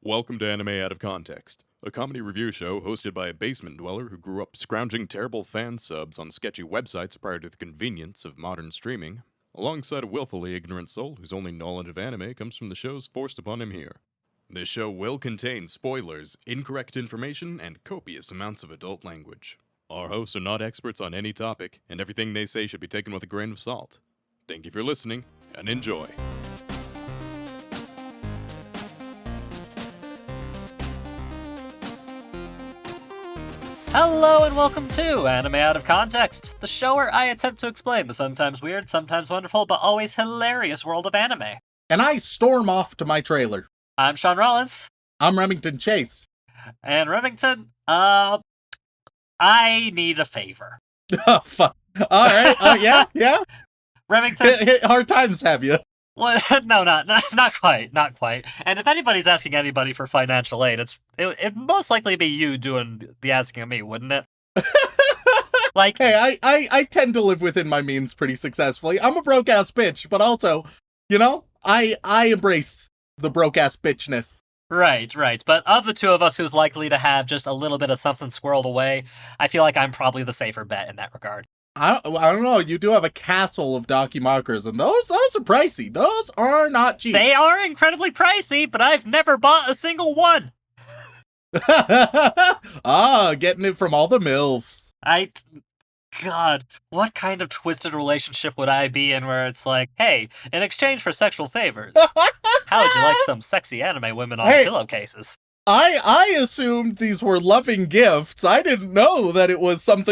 Welcome to Anime Out of Context, a comedy review show hosted by a basement dweller who grew up scrounging terrible fan subs on sketchy websites prior to the convenience of modern streaming, alongside a willfully ignorant soul whose only knowledge of anime comes from the shows forced upon him here. This show will contain spoilers, incorrect information, and copious amounts of adult language. Our hosts are not experts on any topic, and everything they say should be taken with a grain of salt. Thank you for listening, and enjoy. Hello and welcome to Anime Out of Context, the show where I attempt to explain the sometimes weird, sometimes wonderful, but always hilarious world of anime. And I storm off to my trailer. I'm Shaun Rollins. I'm Remington Chase. And Remington, I need a favor. Oh, fuck. Alright, yeah. Remington. Hard times have you. Well, no, not quite. And if anybody's asking anybody for financial aid, it'd most likely be you doing the asking of me, wouldn't it? Like, hey, I tend to live within my means pretty successfully. I'm a broke-ass bitch, but also, I embrace the broke-ass bitchness. Right. But of the two of us who's likely to have just a little bit of something squirreled away, I feel like I'm probably the safer bet in that regard. I don't know, you do have a castle of Dakimakers, and those are pricey. Those are not cheap. They are incredibly pricey, but I've never bought a single one. Getting it from all the MILFs. God, what kind of twisted relationship would I be in where it's like, hey, in exchange for sexual favors, how would you like some sexy anime women on pillowcases? I assumed these were loving gifts. I didn't know that it was some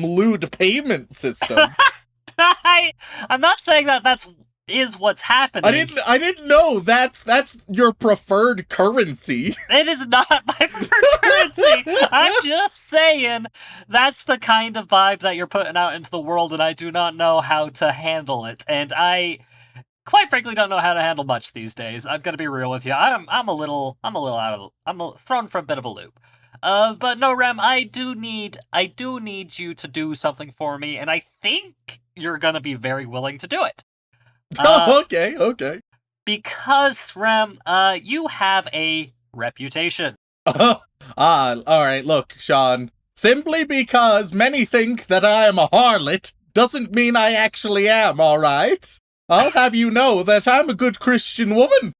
lewd payment system. I'm not saying that is what's happening. I didn't know that's your preferred currency. It is not my preferred currency. I'm just saying that's the kind of vibe that you're putting out into the world, and I do not know how to handle it. And I, quite frankly, don't know how to handle much these days. I'm gonna be real with you. I'm thrown for a bit of a loop. But no, Rem, I do need you to do something for me, and I think you're gonna be very willing to do it. Okay. Because, Rem, you have a reputation. Alright, look, Shaun. Simply because many think that I am a harlot doesn't mean I actually am, alright? I'll have you know that I'm a good Christian woman.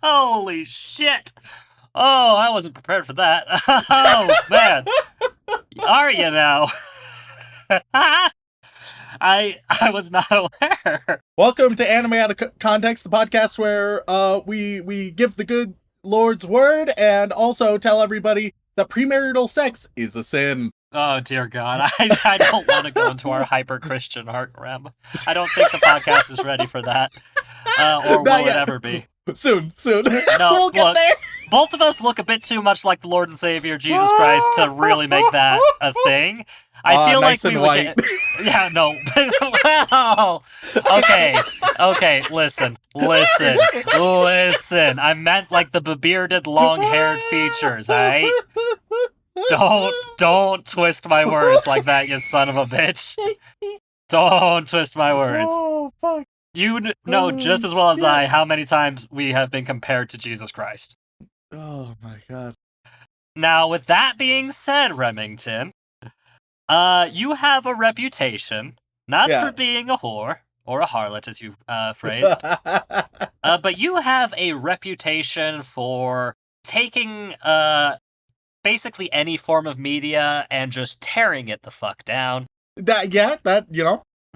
Holy shit. Oh, I wasn't prepared for that. Oh, man. Are you now? I was not aware. Welcome to Anime Out of Context, the podcast where we give the good Lord's word and also tell everybody that premarital sex is a sin. Oh, dear God. I don't want to go into our hyper-Christian heart, Rem. I don't think the podcast is ready for that. Or will it ever be? Soon. No, we'll get there. Both of us look a bit too much like the Lord and Savior Jesus Christ to really make that a thing. I feel nice like we and would white. Yeah, no. Well, okay, listen. I meant like the bearded, long-haired features, alright? Don't twist my words like that, you son of a bitch. Don't twist my words. Oh, fuck. You know just as well as I how many times we have been compared to Jesus Christ. Oh, my God. Now, with that being said, Remington, you have a reputation, not for being a whore, or a harlot, as you phrased, but you have a reputation for taking basically any form of media and just tearing it the fuck down.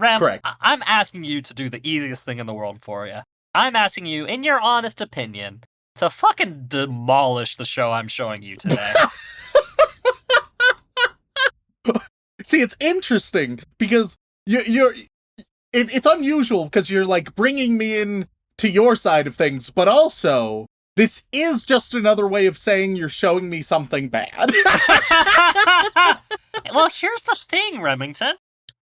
Rem, correct. I'm asking you to do the easiest thing in the world for you. I'm asking you, in your honest opinion, to fucking demolish the show I'm showing you today. See, it's interesting because it's unusual because you're like bringing me in to your side of things, but also this is just another way of saying you're showing me something bad. Well, here's the thing, Remington.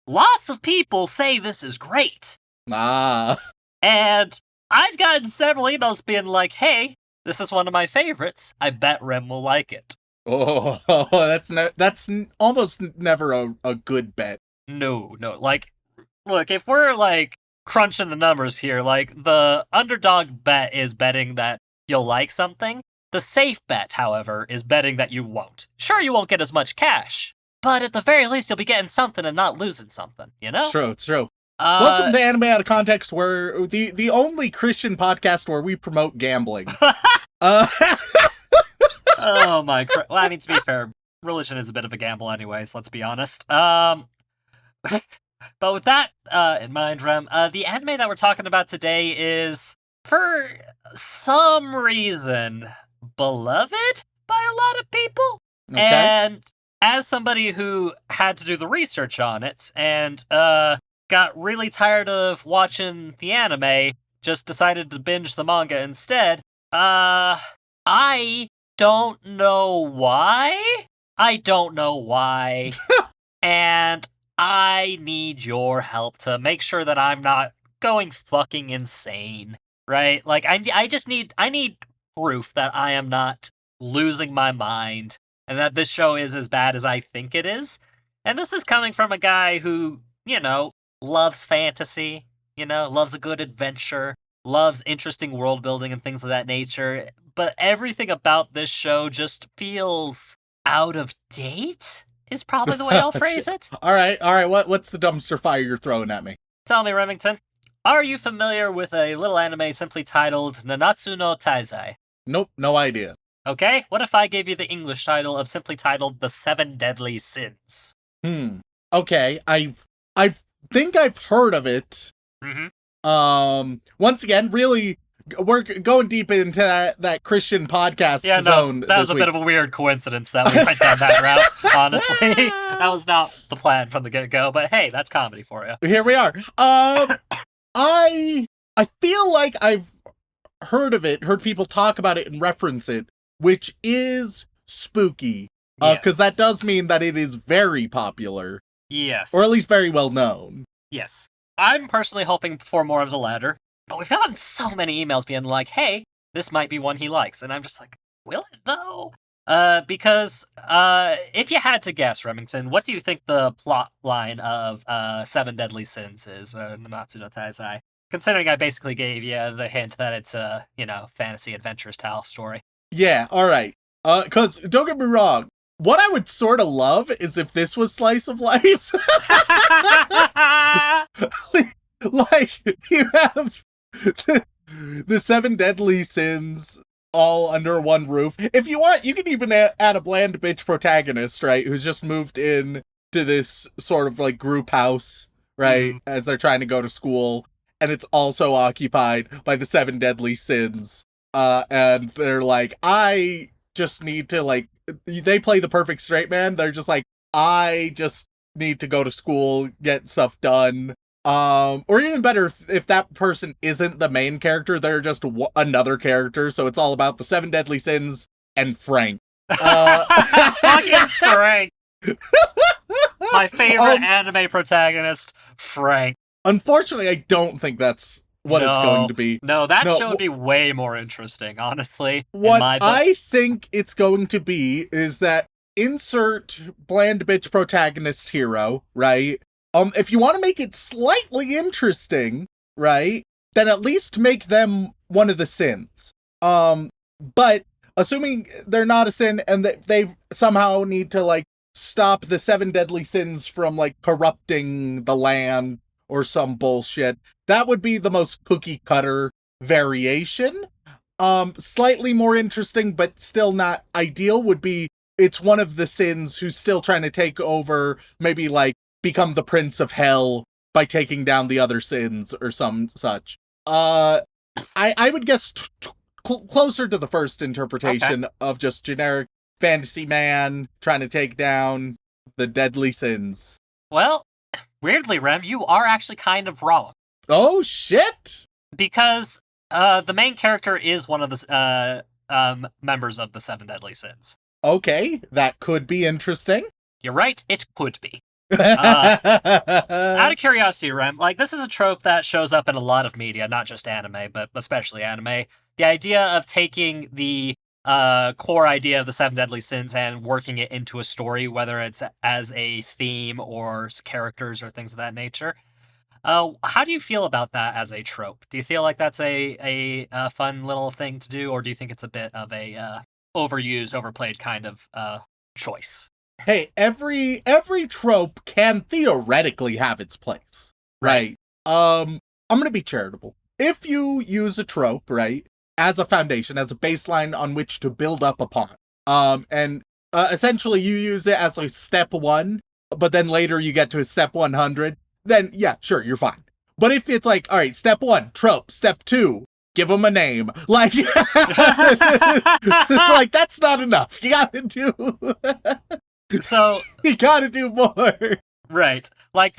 Lots of people say this is great. And I've gotten several emails being like, hey, this is one of my favorites. I bet Rem will like it. Oh, that's almost never a good bet. No. Like, look, if we're like crunching the numbers here. Like, the underdog bet is betting that you'll like something. The safe bet, however, is betting that you won't. Sure, you won't get as much cash, but at the very least, you'll be getting something and not losing something, you know? It's true. Welcome to Anime Out of Context, where the only Christian podcast where we promote gambling. Oh my well, I mean, to be fair, religion is a bit of a gamble anyways, let's be honest. But with that in mind, Rem, the anime that we're talking about today is, for some reason, beloved by a lot of people. Okay. And as somebody who had to do the research on it and got really tired of watching the anime, just decided to binge the manga instead, I don't know why. And I need your help to make sure that I'm not going fucking insane, right? Like, I need proof that I am not losing my mind and that this show is as bad as I think it is. And this is coming from a guy who, loves fantasy, loves a good adventure, loves interesting world building and things of that nature. But everything about this show just feels out of date, is probably the way I'll phrase it. All right. What's the dumpster fire you're throwing at me? Tell me, Remington, are you familiar with a little anime simply titled Nanatsu no Taizai? Nope, no idea. Okay, what if I gave you the English title of simply titled The Seven Deadly Sins? Okay, I think I've heard of it. Once again, really, we're going deep into that Christian podcast zone. That was a bit of a weird coincidence that we went down that route, honestly. That was not the plan from the get-go, but hey, that's comedy for you. Here we are. I feel like I've heard people talk about it and reference it, which is spooky. Because that does mean that it is very popular. Yes. Or at least very well known. Yes. I'm personally hoping for more of the latter, but we've gotten so many emails being like, hey, this might be one he likes, and I'm just like, will it though? Because if you had to guess, Remington, what do you think the plot line of Seven Deadly Sins is, Nanatsu no Taizai? Considering I basically gave you the hint that it's a, fantasy adventure style story. Yeah, alright. Because, don't get me wrong, what I would sort of love is if this was slice of life. Like, you have the Seven Deadly Sins all under one roof. If you want, you can even add a bland bitch protagonist, right? Who's just moved in to this sort of like group house, right? As they're trying to go to school. And it's also occupied by the Seven Deadly Sins. And they're like, I just need to, like, they play the perfect straight man. They're just like, I just need to go to school, get stuff done. Or even better, if that person isn't the main character, they're just another character. So it's all about the Seven Deadly Sins and Frank. Fucking Frank. My favorite anime protagonist, Frank. Unfortunately, I don't think that's what it's going to be. No, that show would be way more interesting, honestly. What I think it's going to be is that insert bland bitch protagonist hero, right? If you want to make it slightly interesting, right, then at least make them one of the sins. But assuming they're not a sin and that they somehow need to, like, stop the Seven Deadly Sins from, like, corrupting the land or some bullshit, that would be the most cookie cutter variation. Slightly more interesting, but still not ideal, would be it's one of the sins who's still trying to take over, maybe, like, become the Prince of Hell by taking down the other sins or some such. I would guess closer to the first interpretation of just generic fantasy man trying to take down the deadly sins. Well, weirdly, Rem, you are actually kind of wrong. Oh, shit! Because the main character is one of the members of the Seven Deadly Sins. Okay, that could be interesting. You're right, it could be. Out of curiosity, Rem, like, this is a trope that shows up in a lot of media, not just anime, but especially anime. The idea of taking the core idea of the Seven Deadly Sins and working it into a story, whether it's as a theme or characters or things of that nature. How do you feel about that as a trope? Do you feel like that's a fun little thing to do, or do you think it's a bit of a overused, overplayed kind of choice? Hey, every trope can theoretically have its place, right? I'm gonna be charitable. If you use a trope, right, as a foundation, as a baseline on which to build up upon, and essentially you use it as like step one, but then later you get to a step 100, then yeah, sure, you're fine. But if it's like, all right, step one, trope, step two, give them a name, like, like that's not enough. You gotta do, So you gotta do more. right, like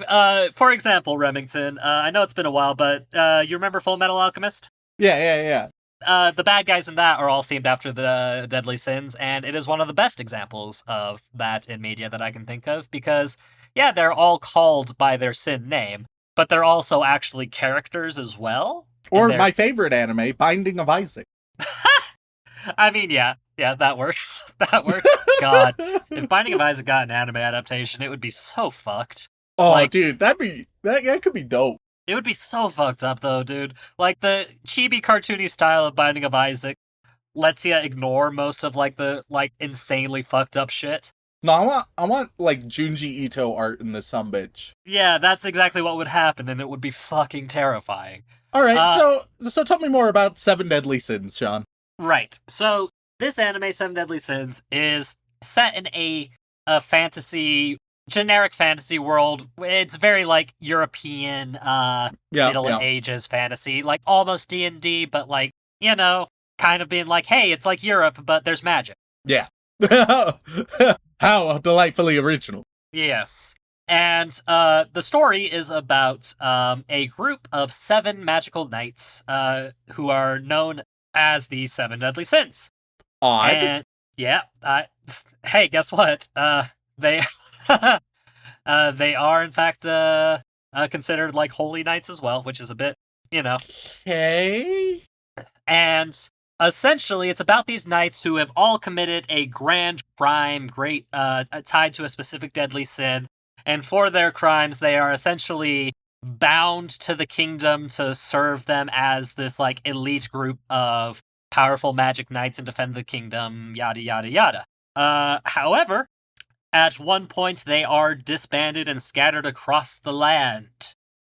for example, Remington. I know it's been a while, but you remember Full Metal Alchemist? Yeah. The bad guys in that are all themed after the deadly sins, and it is one of the best examples of that in media that I can think of, because, yeah, they're all called by their sin name, but they're also actually characters as well. Or my favorite anime, Binding of Isaac. I mean, yeah, that works. That works. God, if Binding of Isaac got an anime adaptation, it would be so fucked. Oh, like, dude, that could be dope. It would be so fucked up, though, dude. Like, the chibi cartoony style of Binding of Isaac lets you ignore most of, like, the, like, insanely fucked up shit. No, I want like, Junji Ito art in this sumbitch. Yeah, that's exactly what would happen, and it would be fucking terrifying. Alright, so tell me more about Seven Deadly Sins, Shaun. Right. So, this anime, Seven Deadly Sins, is set in a generic fantasy world. It's very, like, European, Middle Ages fantasy. Like, almost D&D, but, like, you know, kind of being like, hey, it's like Europe, but there's magic. Yeah. How delightfully original. Yes. And the story is about a group of 7 magical knights who are known as the Seven Deadly Sins. Odd. And, yeah. Hey, guess what? They they are, in fact, considered, like, holy knights as well, which is a bit, you know. Okay. And essentially, it's about these knights who have all committed a grand crime, tied to a specific deadly sin. And for their crimes, they are essentially bound to the kingdom to serve them as this, like, elite group of powerful magic knights and defend the kingdom, yada, yada, yada. However, at one point, they are disbanded and scattered across the land.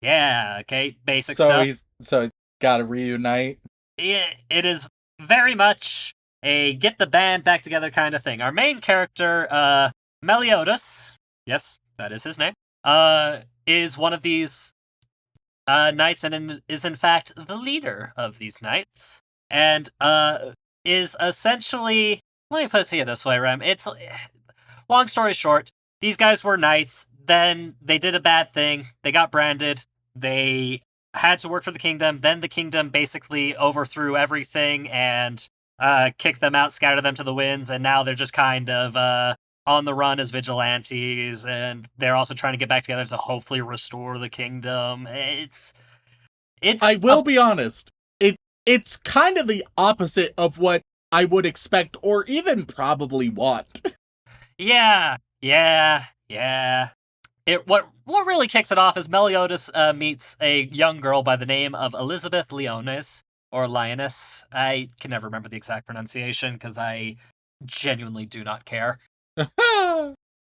Yeah, okay, basic stuff. So gotta reunite? It is very much a get the band back together kind of thing. Our main character, Meliodas, yes, that is his name, is one of these knights and is in fact the leader of these knights. And is essentially, let me put it to you this way, Rem. It's, long story short, these guys were knights, then they did a bad thing, they got branded, they had to work for the kingdom, then the kingdom basically overthrew everything and kicked them out, scattered them to the winds, and now they're just kind of on the run as vigilantes, and they're also trying to get back together to hopefully restore the kingdom. It's I will be honest, it's kind of the opposite of what I would expect or even probably want. Yeah. What really kicks it off is Meliodas meets a young girl by the name of Elizabeth Leones, or Lioness. I can never remember the exact pronunciation because I genuinely do not care.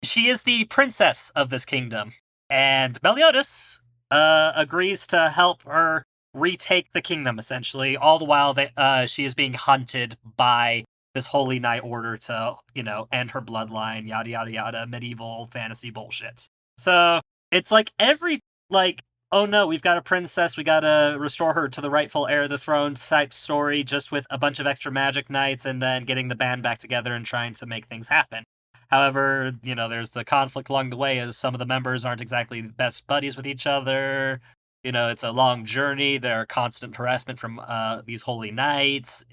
She is the princess of this kingdom, and Meliodas agrees to help her retake the kingdom, essentially, all the while that she is being hunted by this holy knight order to, you know, end her bloodline, yada yada yada, medieval fantasy bullshit. So it's like every, like, oh no, we've got a princess, we gotta restore her to the rightful heir of the throne type story, just with a bunch of extra magic knights and then getting the band back together and trying to make things happen. However, you know, there's the conflict along the way as some of the members aren't exactly the best buddies with each other. You know, it's a long journey. There are constant harassment from these holy knights,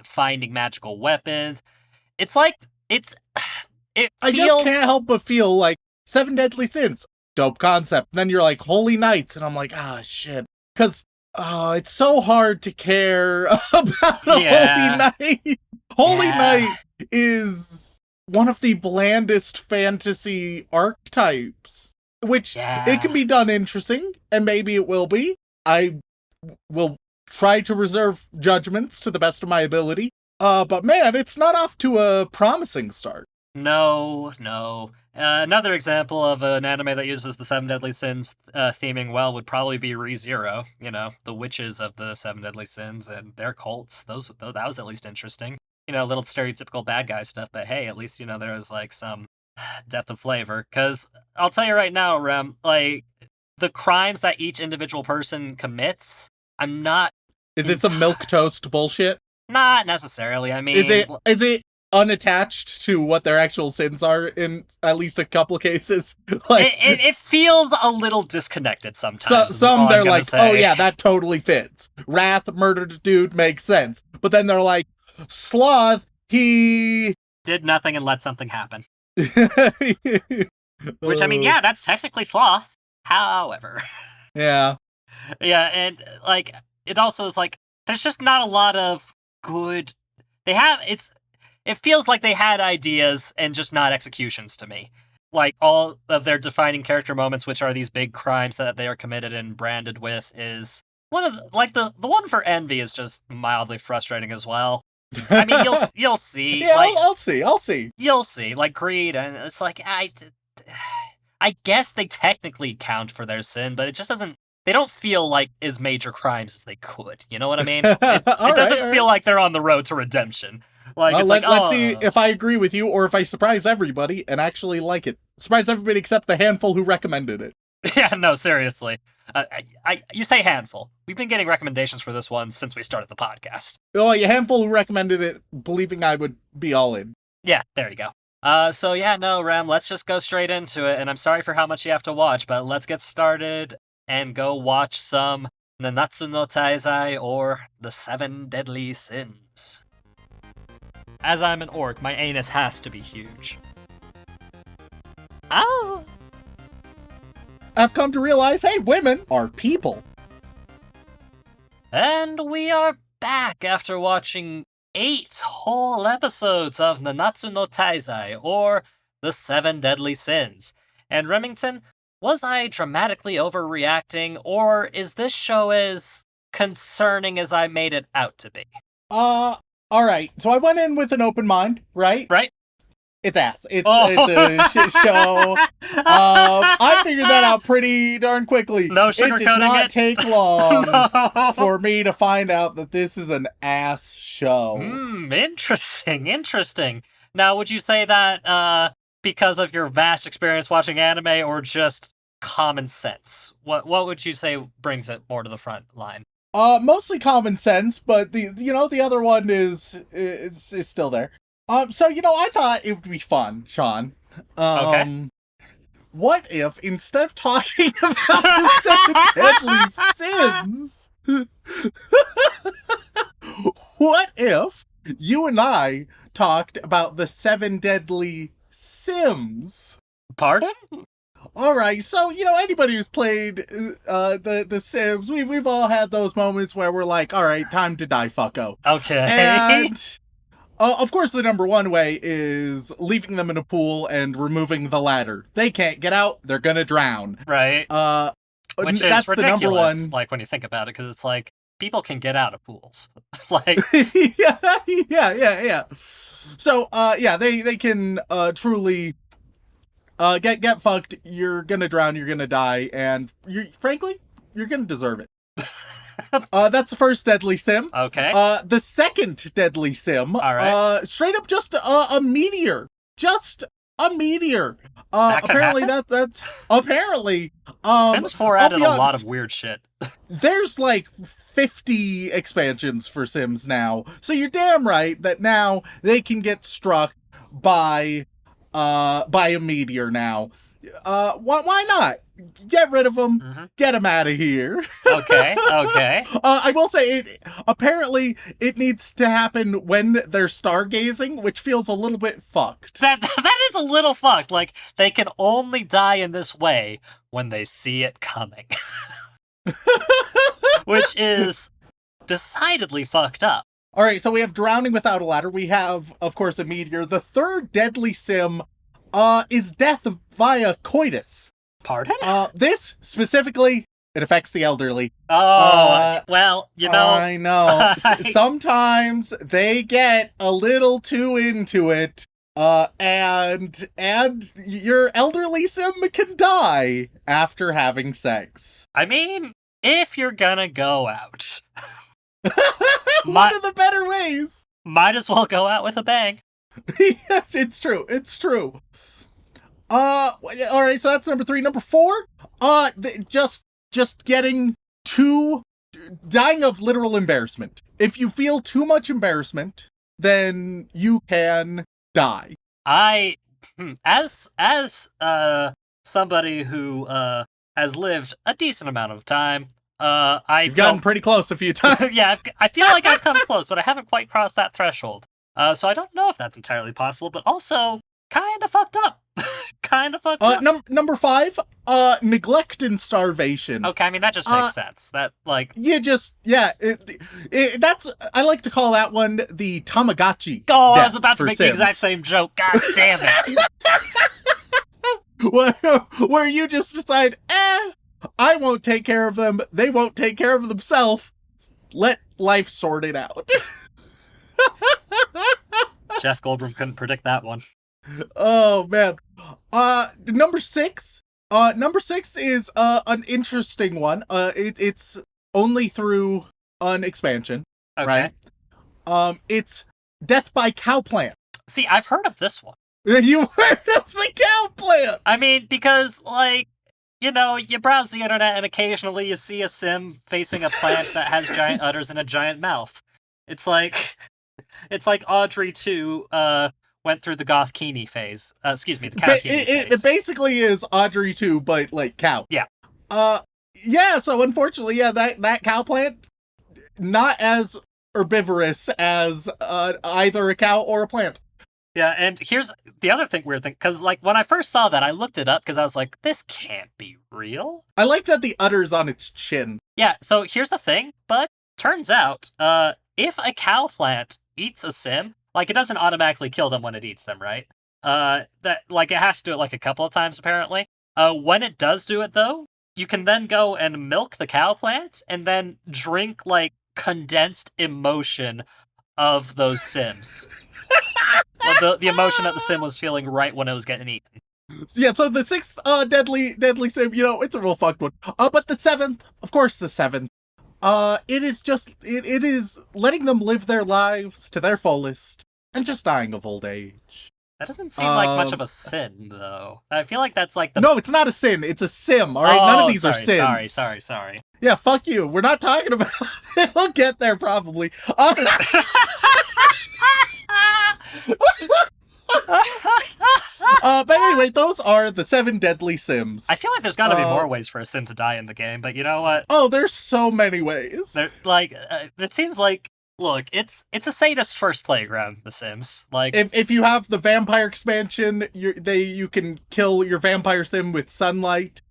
finding magical weapons. It's like, it feels... I just can't help but feel like Seven Deadly Sins, dope concept. And then you're like, holy knights, and I'm like, shit. Because it's so hard to care about a holy knight. Holy knight is one of the blandest fantasy archetypes. which Yeah. it can be done interesting, and maybe it will be. I will try to reserve judgments to the best of my ability. But man, it's not off to a promising start. No. Another example of an anime that uses the Seven Deadly Sins theming well would probably be ReZero. You know, the witches of the Seven Deadly Sins and their cults. That was at least interesting. You know, little stereotypical bad guy stuff, but hey, at least, you know, there was like some depth of flavor. Because I'll tell you right now, Rem, like, the crimes that each individual person commits, I'm not... Is it some milquetoast bullshit? Not necessarily. I mean... Is it unattached to what their actual sins are in at least a couple of cases? Like, it feels a little disconnected sometimes. Some they're like, say. oh yeah, that totally fits. Wrath, murdered a dude, makes sense. But then they're like, Sloth, he... did nothing and let something happen. Which, I mean, yeah, that's technically sloth. However. Yeah. Yeah, and, like, it also is like, there's just not a lot of good... It feels like they had ideas and just not executions to me. Like, all of their defining character moments, which are these big crimes that they are committed and branded with, is one of the one for Envy is just mildly frustrating as well. I mean, you'll see. Yeah, like, I'll see. You'll see. Like, Greed, and it's like, I guess they technically count for their sin, but it just doesn't... They don't feel like as major crimes as they could. You know what I mean? It doesn't feel like they're on the road to redemption. Like, let's see if I agree with you or if I surprise everybody and actually like it. Surprise everybody except the handful who recommended it. Yeah, no, seriously. You say handful. We've been getting recommendations for this one since we started the podcast. Oh, a handful who recommended it, believing I would be all in. Yeah, there you go. So yeah, no, Rem, let's just go straight into it. And I'm sorry for how much you have to watch, but let's get started and go watch some Nanatsu no Taizai, or The Seven Deadly Sins. As I'm an orc, my anus has to be huge. Oh! I've come to realize, hey, women are people. And we are back after watching 8 whole episodes of Nanatsu no Taizai, or The Seven Deadly Sins. And Remington, was I dramatically overreacting, or is this show as concerning as I made it out to be? Alright, so I went in with an open mind, right? Right? It's ass. It's a shit show. I figured that out pretty darn quickly. No sugarcoating it. Did not take long No. for me to find out that this is an ass show. Interesting. Now, would you say that because of your vast experience watching anime, or just common sense? What would you say brings it more to the front line? Mostly common sense, but the other one is still there. So I thought it would be fun, Shaun. Okay. What if instead of talking about the Seven Deadly Sins, what if you and I talked about the Seven Deadly Sims? Pardon? All right, so anybody who's played the Sims, we've all had those moments where we're like, all right, time to die, fucko. Okay. And of course, the number one way is leaving them in a pool and removing the ladder. They can't get out; they're gonna drown. Right. Which that's is ridiculous. The number one. Like, when you think about it, because it's like people can get out of pools. Like, yeah. So, they can truly get fucked. You're gonna drown. You're gonna die, and frankly, you're gonna deserve it. That's the first deadly sim. Okay. The second deadly sim. All right. Straight up, just a meteor. Just a meteor. That could Apparently happen? that's apparently. Sims 4 added a lot of weird shit. There's like 50 expansions for Sims now, so you're damn right that now they can get struck by a meteor now. Why not? Get rid of them. Mm-hmm. Get them out of here. Okay. I will say, apparently it needs to happen when they're stargazing, which feels a little bit fucked. That is a little fucked. Like, they can only die in this way when they see it coming. Which is decidedly fucked up. All right, so we have drowning without a ladder. We have, of course, a meteor. The third deadly sim is death via coitus. Pardon? This specifically, it affects the elderly. Well, I know. Sometimes they get a little too into it, and your elderly sim can die after having sex. I mean, if you're gonna go out, One of the better ways. Might as well go out with a bang. Yes, it's true. It's true. All right, so that's number 3. Number 4, just getting dying of literal embarrassment. If you feel too much embarrassment, then you can die. As somebody who has lived a decent amount of time, You've gotten pretty close a few times. Yeah, I feel like I've come close, but I haven't quite crossed that threshold. So I don't know if that's entirely possible, but also kind of fucked up. Number 5, neglect and starvation. Okay, I mean, that just makes sense. That, like... that's, I like to call that one the Tamagotchi. Oh, I was about to make the exact same joke. God damn it. where you just decide, I won't take care of them. They won't take care of themselves. Let life sort it out. Jeff Goldblum couldn't predict that one. Oh, man. Number 6. Number 6 is an interesting one. It's only through an expansion, okay. Right? It's death by cow plant. See, I've heard of this one. You heard of the cow plant? I mean, because, like, you know, you browse the internet and occasionally you see a sim facing a plant that has giant udders and a giant mouth. It's like Audrey 2, went through the goth Keenie phase. The cow Keenie phase. It basically is Audrey 2, but, like, cow. Yeah. So unfortunately, that cow plant, not as herbivorous as either a cow or a plant. Yeah, and here's the other weird thing, because, like, when I first saw that, I looked it up, because I was like, this can't be real. I like that the udder's on its chin. Yeah, so here's the thing, but turns out, if a cow plant eats a sim, like, it doesn't automatically kill them when it eats them, right? It has to do it, like, a couple of times, apparently. When it does do it, though, you can then go and milk the cow plants, and then drink, like, condensed emotion of those sims. The emotion that the sim was feeling right when it was getting eaten. Yeah, so the 6th deadly sim, it's a real fucked one. But the 7th, of course the 7th, it is letting them live their lives to their fullest and just dying of old age. That doesn't seem like much of a sin, though. I feel like that's like the... No, it's not a sin. It's a sim, all right? None of these are sins. Sorry. Yeah, fuck you. We're not talking about it. We'll get there, probably. But anyway, those are the 7 deadly sims. I feel like there's gotta be more ways for a sim to die in the game, but you know what? Oh, there's so many ways. It seems like... Look, it's a sadist first playground, The Sims. Like, if you have the vampire expansion, you can kill your vampire sim with sunlight.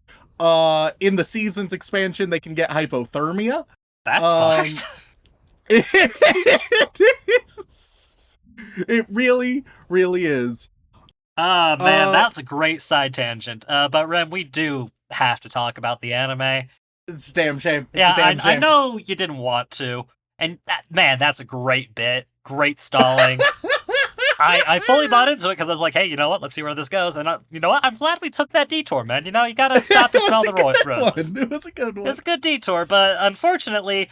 In the seasons expansion, they can get hypothermia. That's fucked. It is. It really, really is. Ah, man, that's a great side tangent. But Rem, we do have to talk about the anime. It's a damn shame. I know you didn't want to. And that's a great bit. Great stalling. I fully bought into it because I was like, hey, you know what? Let's see where this goes. And you know what? I'm glad we took that detour, man. You know, you gotta stop to smell the roses. It was a good one. It's a good detour, but unfortunately,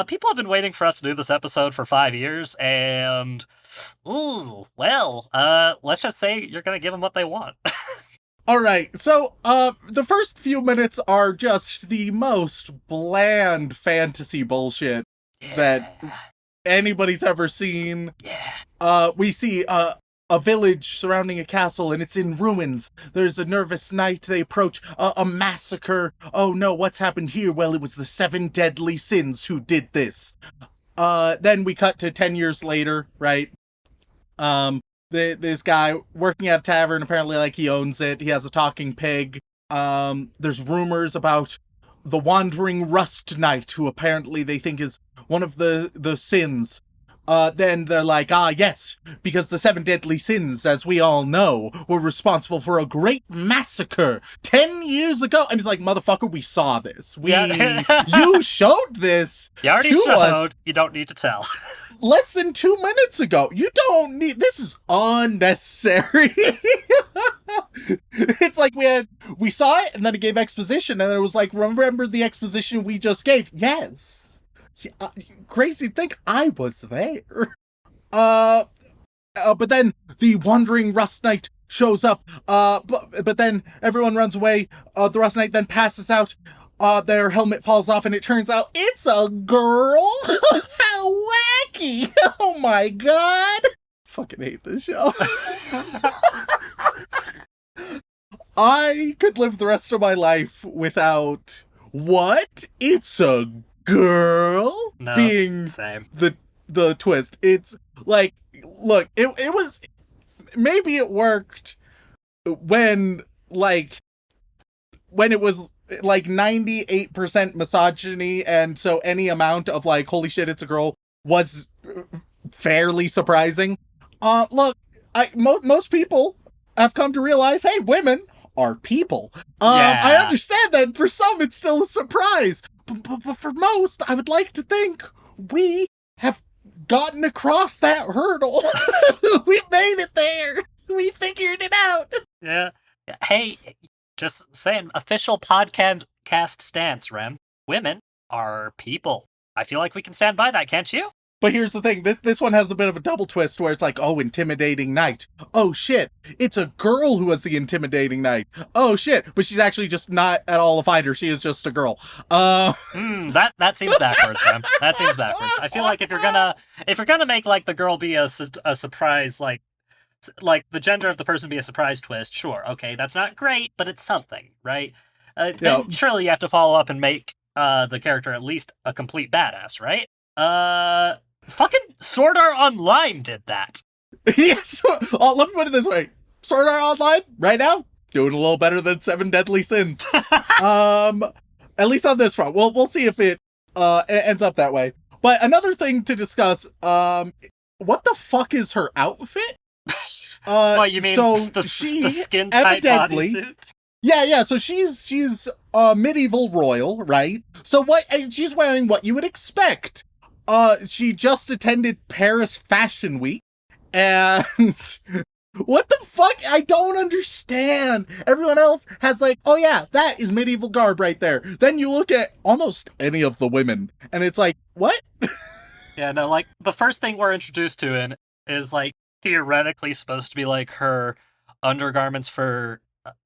people have been waiting for us to do this episode for 5 years, and let's just say you're gonna give them what they want. All right, so the first few minutes are just the most bland fantasy bullshit that anybody's ever seen. Yeah. We see a village surrounding a castle, and it's in ruins. There's a nervous knight. They approach a massacre. Oh no, what's happened here? Well, it was the 7 deadly sins who did this. Then we cut to 10 years later, right? This guy working at a tavern, apparently like he owns it. He has a talking pig. There's rumors about the wandering rust knight, who apparently they think is one of the sins. then they're like, yes, because the 7 deadly sins, as we all know, were responsible for a great massacre 10 years ago. And it's like, motherfucker, we saw this. You showed this You already to showed. us You don't need to tell. less than 2 minutes ago. You don't need, this is unnecessary. It's like we saw it and then it gave exposition and it was like, remember the exposition we just gave? Yes. Crazy thing, I was there. But then the wandering Rust Knight shows up, but then everyone runs away. The Rust Knight then passes out. Their helmet falls off, and it turns out it's a girl. How wacky! Oh my god! Fucking hate this show. I could live the rest of my life without what? It's a girl being same. the twist. It's like, look, it was, maybe it worked when it was like 98% misogyny, and so any amount of like, holy shit, it's a girl was fairly surprising. Look, most people have come to realize, hey, women are people. I understand that for some it's still a surprise, but for most, I would like to think we have gotten across that hurdle. We've made it there. We figured it out. Yeah. Hey, just saying, official podcast stance, Rem. Women are people. I feel like we can stand by that, can't you? But here's the thing, this one has a bit of a double twist where it's like, oh, intimidating knight. Oh shit, it's a girl who was the intimidating knight. Oh shit, but she's actually just not at all a fighter, she is just a girl. That seems backwards, Rem. That seems backwards. I feel like if you're gonna make like the girl be a surprise, like the gender of the person be a surprise twist, sure, okay, that's not great, but it's something, right? Then surely you have to follow up and make the character at least a complete badass, right? Fucking Sword Art Online did that. Yes. Let me put it this way. Sword Art Online, right now, doing a little better than 7 Deadly Sins. At least on this front. We'll see if it ends up that way. But another thing to discuss, what the fuck is her outfit? What, you mean the skin tight bodysuit? Yeah, so she's a medieval royal, right? So she's wearing what you would expect. She just attended Paris Fashion Week, and what the fuck? I don't understand. Everyone else has like, oh yeah, that is medieval garb right there. Then you look at almost any of the women, and it's like, what? Yeah, no, like, the first thing we're introduced to is like theoretically supposed to be like her undergarments for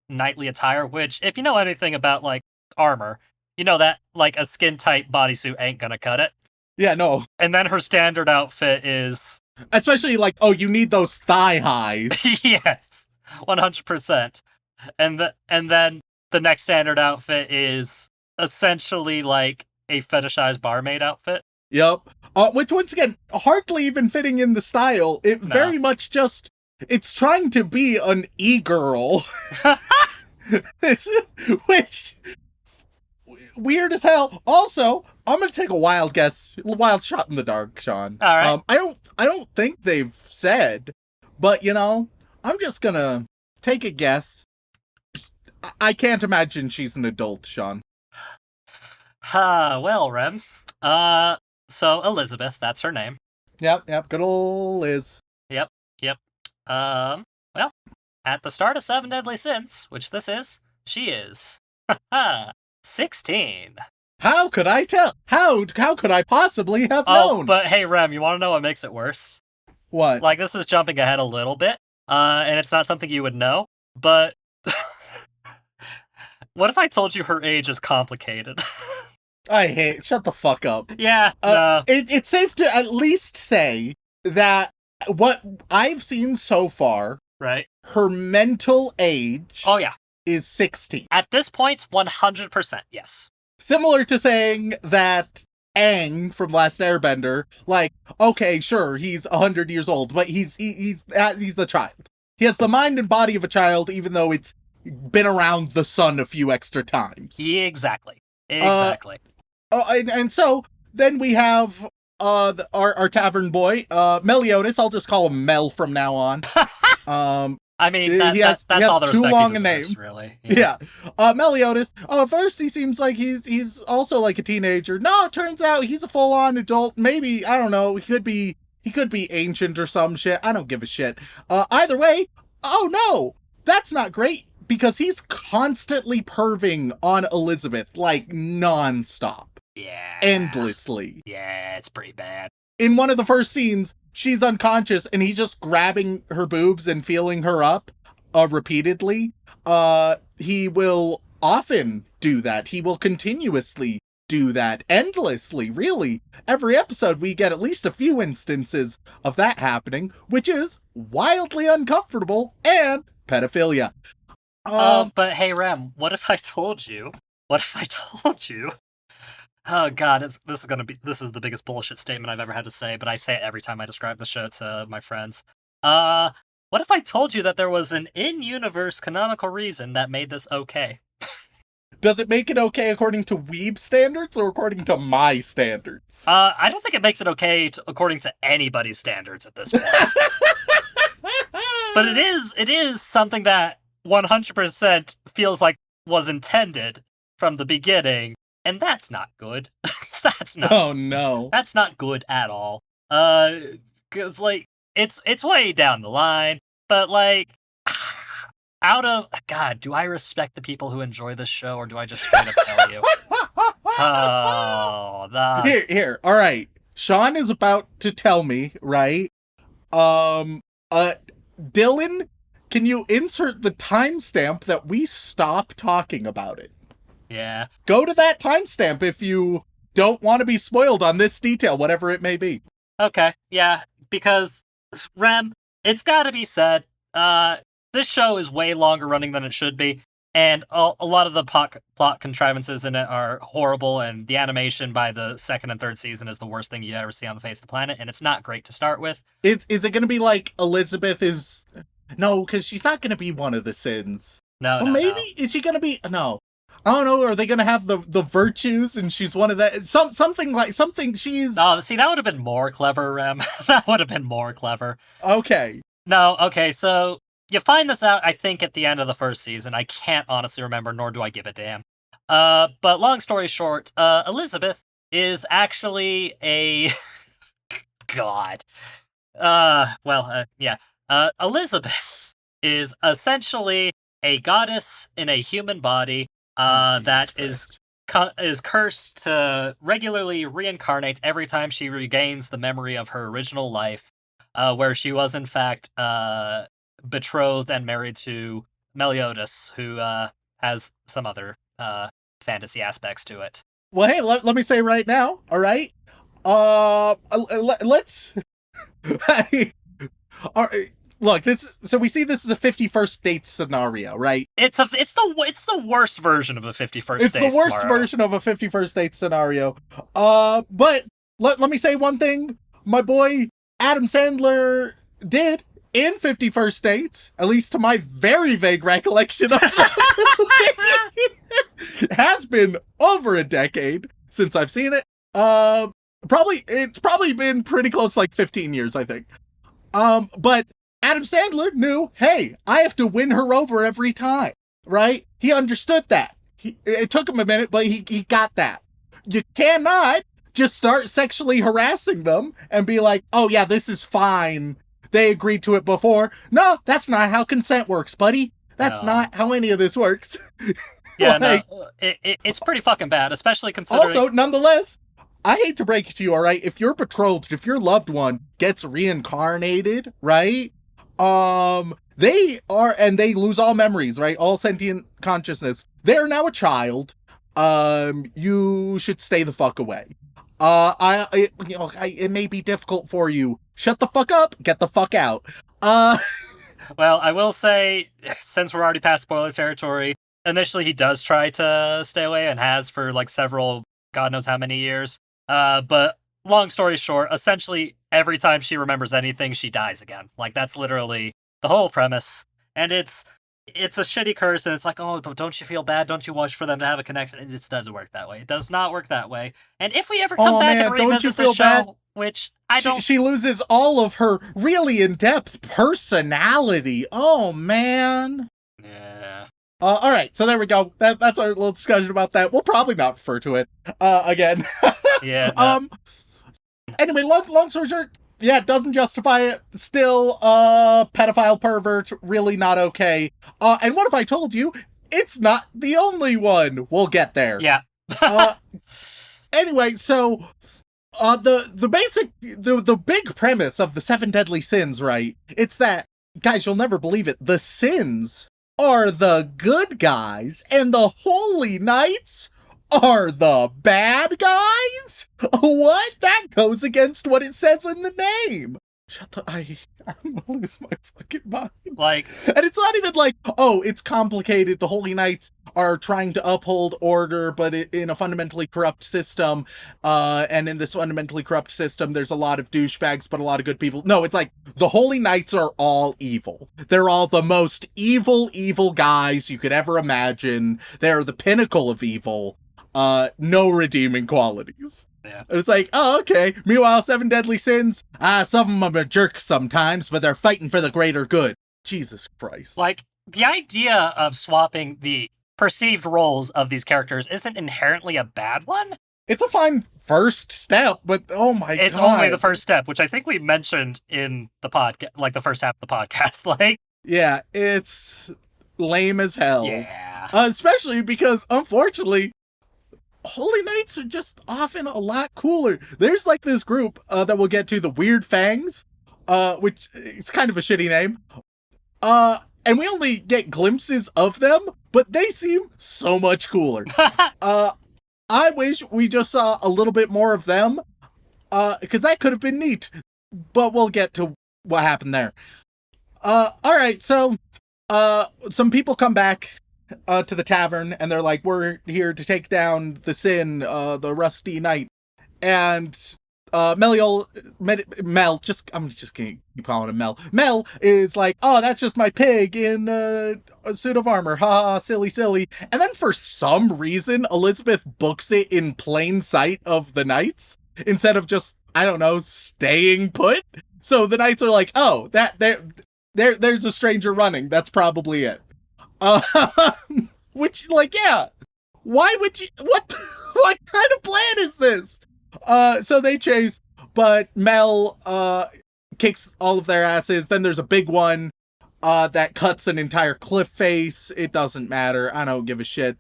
knightly attire, which, if you know anything about like armor, you know that like a skin tight bodysuit ain't gonna cut it. Yeah, no. And then her standard outfit is, especially like, oh, you need those thigh highs. yes, 100%. And then the next standard outfit is essentially like a fetishized barmaid outfit. Yep. Which once again, hardly even fitting in the style. It very much just, it's trying to be an e-girl. Which, weird as hell. Also, I'm gonna take a wild shot in the dark, Shaun. All right. I don't think they've said, but you know, I'm just gonna take a guess. I can't imagine she's an adult, Shaun. Well, Rem. So Elizabeth, that's her name. Yep, good ol' Liz. Yep. Well, at the start of 7 Deadly Sins, which this is, she is 16. How could I tell? How could I possibly have known? But hey, Rem, you want to know what makes it worse? What? Like, this is jumping ahead a little bit, and it's not something you would know, but what if I told you her age is complicated? Shut the fuck up. Yeah, no. It's safe to at least say that what I've seen so far, right? Her mental age, oh yeah, is 16. At this point, 100%, yes. Similar to saying that Aang from Last Airbender, like, okay, sure, he's 100 years old, but he's the child. He has the mind and body of a child, even though it's been around the sun a few extra times. Yeah, exactly. And so then we have our tavern boy, Meliodas. I'll just call him Mel from now on. I mean, he has all the too respect long he a deserves, name. really. Yeah. Meliodas. Oh, at first he seems like he's also like a teenager. No, it turns out he's a full-on adult. Maybe, I don't know, he could be ancient or some shit. I don't give a shit. Either way, oh no, that's not great, because he's constantly perving on Elizabeth, like, nonstop. Yeah. Endlessly. Yeah, it's pretty bad. In one of the first scenes, she's unconscious and he's just grabbing her boobs and feeling her up repeatedly. He will often do that. He will continuously do that, endlessly, really. Every episode we get at least a few instances of that happening, which is wildly uncomfortable and pedophilia. But hey, Rem, what if I told you? Oh god, this is the biggest bullshit statement I've ever had to say, but I say it every time I describe the show to my friends. What if I told you that there was an in-universe canonical reason that made this okay? Does it make it okay according to weeb standards or according to my standards? I don't think it makes it okay according to anybody's standards at this point. But it is something that 100% feels like was intended from the beginning. And that's not good. Oh no. That's not good at all. 'Cause like it's way down the line, but like God, do I respect the people who enjoy this show, or do I just straight up tell you? Oh, Here. All right. Shaun is about to tell me, right? Dylan, can you insert the timestamp that we stop talking about it? Yeah. Go to that timestamp if you don't want to be spoiled on this detail, whatever it may be. Okay, yeah, because, Rem, it's gotta be said, this show is way longer running than it should be, and a lot of the plot contrivances in it are horrible, and the animation by the second and third season is the worst thing you ever see on the face of the planet, and it's not great to start with. Is it gonna be like Elizabeth is... No, because she's not gonna be one of the sins. No, maybe? Is she gonna be... No. I don't know, are they gonna have the virtues and she's one of that? Something she's... Oh, see, that would have been more clever, Rem. That would have been more clever. Okay. No, okay, so you find this out, I think, at the end of the first season. I can't honestly remember, nor do I give a damn. But long story short, Elizabeth is actually a... God. Yeah. Elizabeth is essentially a goddess in a human body that is cursed to regularly reincarnate every time she regains the memory of her original life, where she was in fact betrothed and married to Meliodas, who has some other fantasy aspects to it. Well, hey, let me say right now, all right? Let's... Look, so we see this is a 51st date scenario, right? It's the worst version of a 51st date. It's the worst version of a 51st date scenario. But let me say one thing. My boy Adam Sandler did in 51st Dates, at least to my very vague recollection of it. Has been over a decade since I've seen it. It's probably been pretty close, like 15 years, I think. But Adam Sandler knew, hey, I have to win her over every time, right? He understood that. It took him a minute, but he got that. You cannot just start sexually harassing them and be like, oh yeah, this is fine. They agreed to it before. No, that's not how consent works, buddy. That's not how any of this works. Yeah, like, no, it's pretty fucking bad, especially considering... Also, nonetheless, I hate to break it to you, all right? If you're betrothed, if your loved one gets reincarnated, right? They lose all memories, right? All sentient consciousness. They're now a child. You should stay the fuck away. It may be difficult for you. Shut the fuck up. Get the fuck out. Well, I will say, since we're already past spoiler territory, initially he does try to stay away and has for like several, God knows how many years. But long story short, essentially every time she remembers anything, she dies again. Like, that's literally the whole premise. And it's a shitty curse, and it's like, oh, but don't you feel bad? Don't you wish for them to have a connection? It just doesn't work that way. It does not work that way. And if we ever come back and revisit the show... which I don't... She loses all of her really in-depth personality. Oh, man. Yeah. All right, so there we go. That's our little discussion about that. We'll probably not refer to it again. Yeah. No. Anyway, long story short, yeah, it doesn't justify it. Still, pedophile pervert, really not okay. And what if I told you it's not the only one? We'll get there. Yeah. Anyway, so the big premise of the 7 deadly sins, right? It's that, guys, you'll never believe it. The sins are the good guys, and the holy knights are the bad guys? What? That goes against what it says in the name. I'm gonna lose my fucking mind. Like, and it's not even like, oh, it's complicated. The holy knights are trying to uphold order, but in a fundamentally corrupt system. And in this fundamentally corrupt system, there's a lot of douchebags, but a lot of good people. No, it's like the holy knights are all evil. They're all the most evil guys you could ever imagine. They're the pinnacle of evil. No redeeming qualities. Yeah. It's like, oh, okay. Meanwhile, 7 deadly sins, some of them are jerks sometimes, but they're fighting for the greater good. Jesus Christ. Like, the idea of swapping the perceived roles of these characters isn't inherently a bad one. It's a fine first step, but oh my god. It's only the first step, which I think we mentioned in the podcast, like the first half of the podcast. Like, yeah, it's lame as hell. Yeah. Especially because, unfortunately, holy knights are just often a lot cooler. There's like this group that we'll get to, the Weird Fangs, which is kind of a shitty name. And we only get glimpses of them, but they seem so much cooler. I wish we just saw a little bit more of them, because that could have been neat. But we'll get to what happened there. All right, so some people come back to the tavern, and they're like, we're here to take down the sin, the Rusty Knight. And I'm just gonna keep calling him Mel. Mel is like, oh, that's just my pig in a suit of armor. Ha ha, silly. And then for some reason, Elizabeth books it in plain sight of the knights instead of just, I don't know, staying put. So the knights are like, oh, there's a stranger running. That's probably it. Which, like, yeah, why would you, what kind of plan is this? So they chase, but Mel, kicks all of their asses. Then there's a big one, that cuts an entire cliff face. It doesn't matter. I don't give a shit.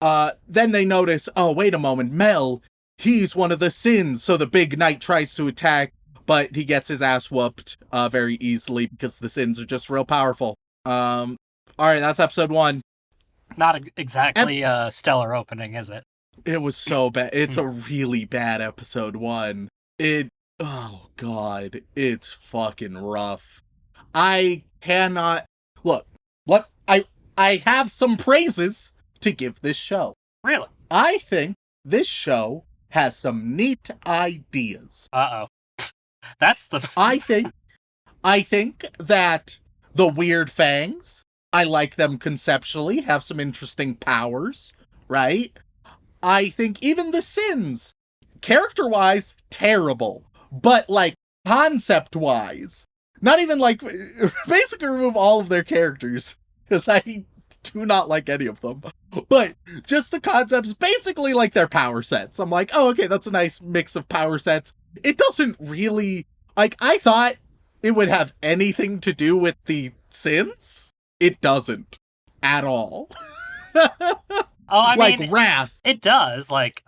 Then they notice, oh, wait a moment, Mel, he's one of the sins. So the big knight tries to attack, but he gets his ass whooped, very easily because the sins are just real powerful. All right, that's episode 1. Not exactly a stellar opening, is it? It was so bad. It's a really bad episode 1. Oh god, it's fucking rough. I cannot look. I have some praises to give this show. Really? I think this show has some neat ideas. Uh-oh. That's the... I think that the Weird Fangs, I like them conceptually, have some interesting powers, right? I think even the sins, character-wise, terrible. But, like, concept-wise, not even, like, basically remove all of their characters, because I do not like any of them. But just the concepts, basically like their power sets. I'm like, oh, okay, that's a nice mix of power sets. It doesn't really, like, I thought it would have anything to do with the sins. It doesn't at all. Oh, I like mean, wrath. It does, like,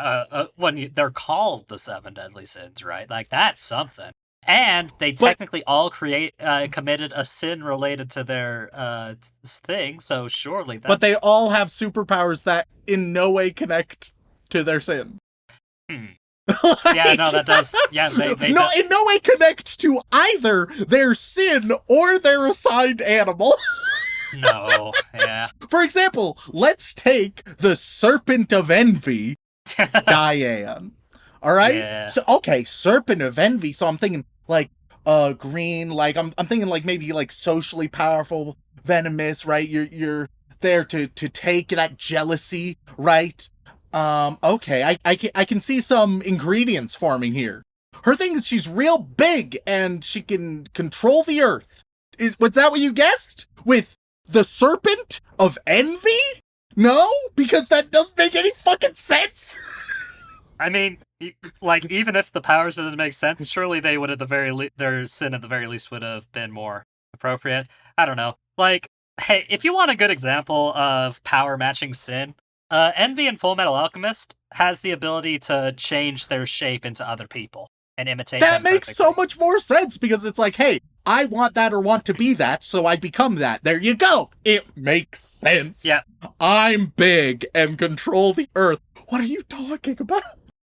when they're called the 7 deadly sins, right? Like, that's something. And they technically all committed a sin related to their thing, so surely that... But they all have superpowers that in no way connect to their sin. Like, yeah, no, that does... Yeah, they no, in no way connect to either their sin or their assigned animal. No, yeah. For example, let's take the Serpent of Envy, Diane. All right? Yeah. So, okay, Serpent of Envy. So I'm thinking, like, green, like, I'm thinking, like, maybe, like, socially powerful, venomous, right? You're there to take that jealousy, right? Okay, I can see some ingredients forming here. Her thing is she's real big and she can control the earth. Was that what you guessed? With the serpent of envy? No? Because that doesn't make any fucking sense. I mean, like, even if the powers didn't make sense, surely they would, at the very their sin at the very least would have been more appropriate. I don't know. Like, hey, if you want a good example of power matching sin, Envy in Full Metal Alchemist has the ability to change their shape into other people and imitate them. That makes perfectly. so much more sense because it's like, hey, I want that or want to be that, so I become that. There you go. It makes sense. Yeah. I'm big and control the earth. What are you talking about?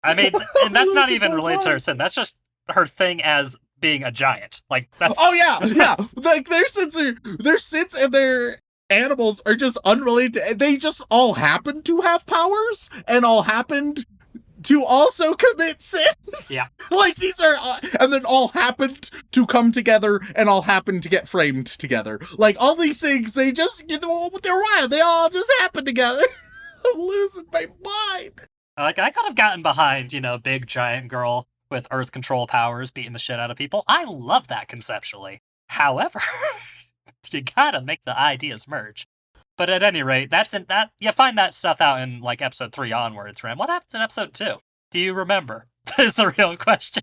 I mean, and that's not Losing even my related to her mind. sin. That's just her thing as being a giant. Like, that's... Oh yeah. Like their sins and their animals are just unrelated. They just all happen to have powers and all happened to also commit sins. Yeah. Like these are, and then all happened to come together and all happened to get framed together. Like all these things, they just, they're wild. They all just happen together. I'm losing my mind. Like, I could have gotten behind, big giant girl with earth control powers beating the shit out of people. I love that conceptually. However, you gotta make the ideas merge. But at any rate, you find that stuff out in like episode 3 onwards, Rem. What happens in episode 2? Do you remember? Is the real question.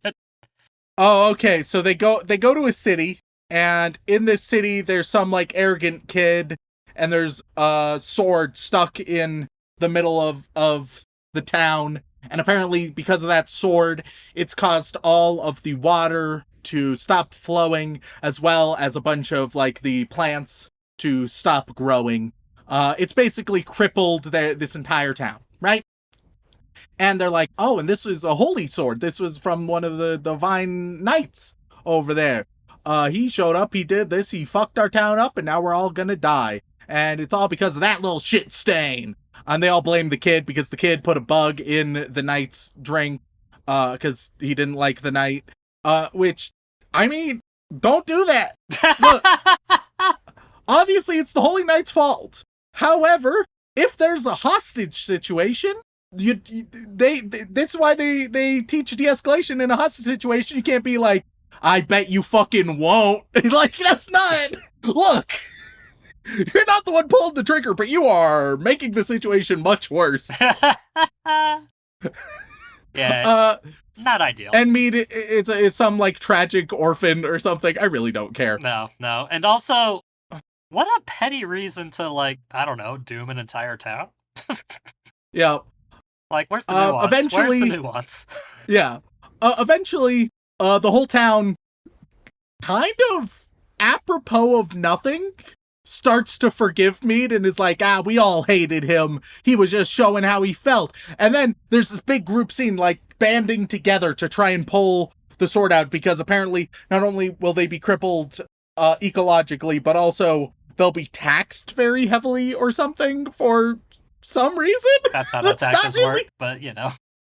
Oh, okay. So they go to a city, and in this city there's some like arrogant kid, and there's a sword stuck in the middle of the town, and apparently because of that sword, it's caused all of the water to stop flowing, as well as a bunch of like the plants to stop growing. It's basically crippled this entire town, right? And they're like, oh, and this is a holy sword. This was from one of the divine knights over there. He showed up, he did this, he fucked our town up, and now we're all gonna die. And it's all because of that little shit stain. And they all blame the kid because the kid put a bug in the knight's drink, because he didn't like the knight. Which, I mean, don't do that. Look, obviously it's the Holy Knight's fault. However, if there's a hostage situation, that's why they teach de-escalation in a hostage situation. You can't be like, I bet you fucking won't. Like, that's not, look, you're not the one pulling the trigger, but you are making the situation much worse. Yeah, not ideal. And it's some like tragic orphan or something. I really don't care. No. And also, what a petty reason to, like, I don't know, doom an entire town? Yeah. Like, where's the nuance? Eventually, Where's the nuance? Yeah. Eventually, the whole town, kind of apropos of nothing, starts to forgive Mead and is like, we all hated him. He was just showing how he felt. And then there's this big group scene, like, banding together to try and pull the sword out, because apparently not only will they be crippled ecologically, but also they'll be taxed very heavily or something for some reason. That's not how taxes work, but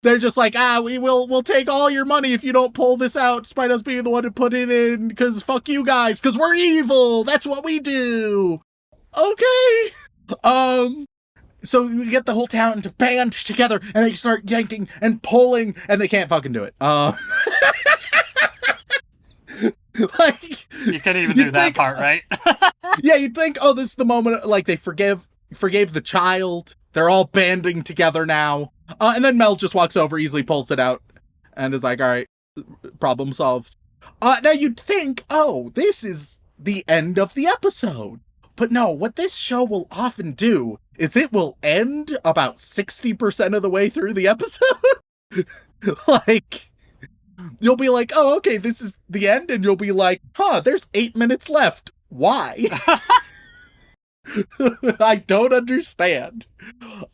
They're just like, we'll take all your money if you don't pull this out, despite us being the one to put it in, because fuck you guys, because we're evil, that's what we do. Okay. So we get the whole town to band together, and they start yanking and pulling, and they can't fucking do it. Like, you couldn't even do that part, right? Yeah, you'd think, oh, this is the moment, like, they forgave the child. They're all banding together now. And then Mel just walks over, easily pulls it out, and is like, all right, problem solved. Now you'd think, oh, this is the end of the episode. But no, what this show will often do is it will end about 60% of the way through the episode. Like, you'll be like, oh, okay, this is the end, and you'll be like, there's 8 minutes left. Why? I don't understand.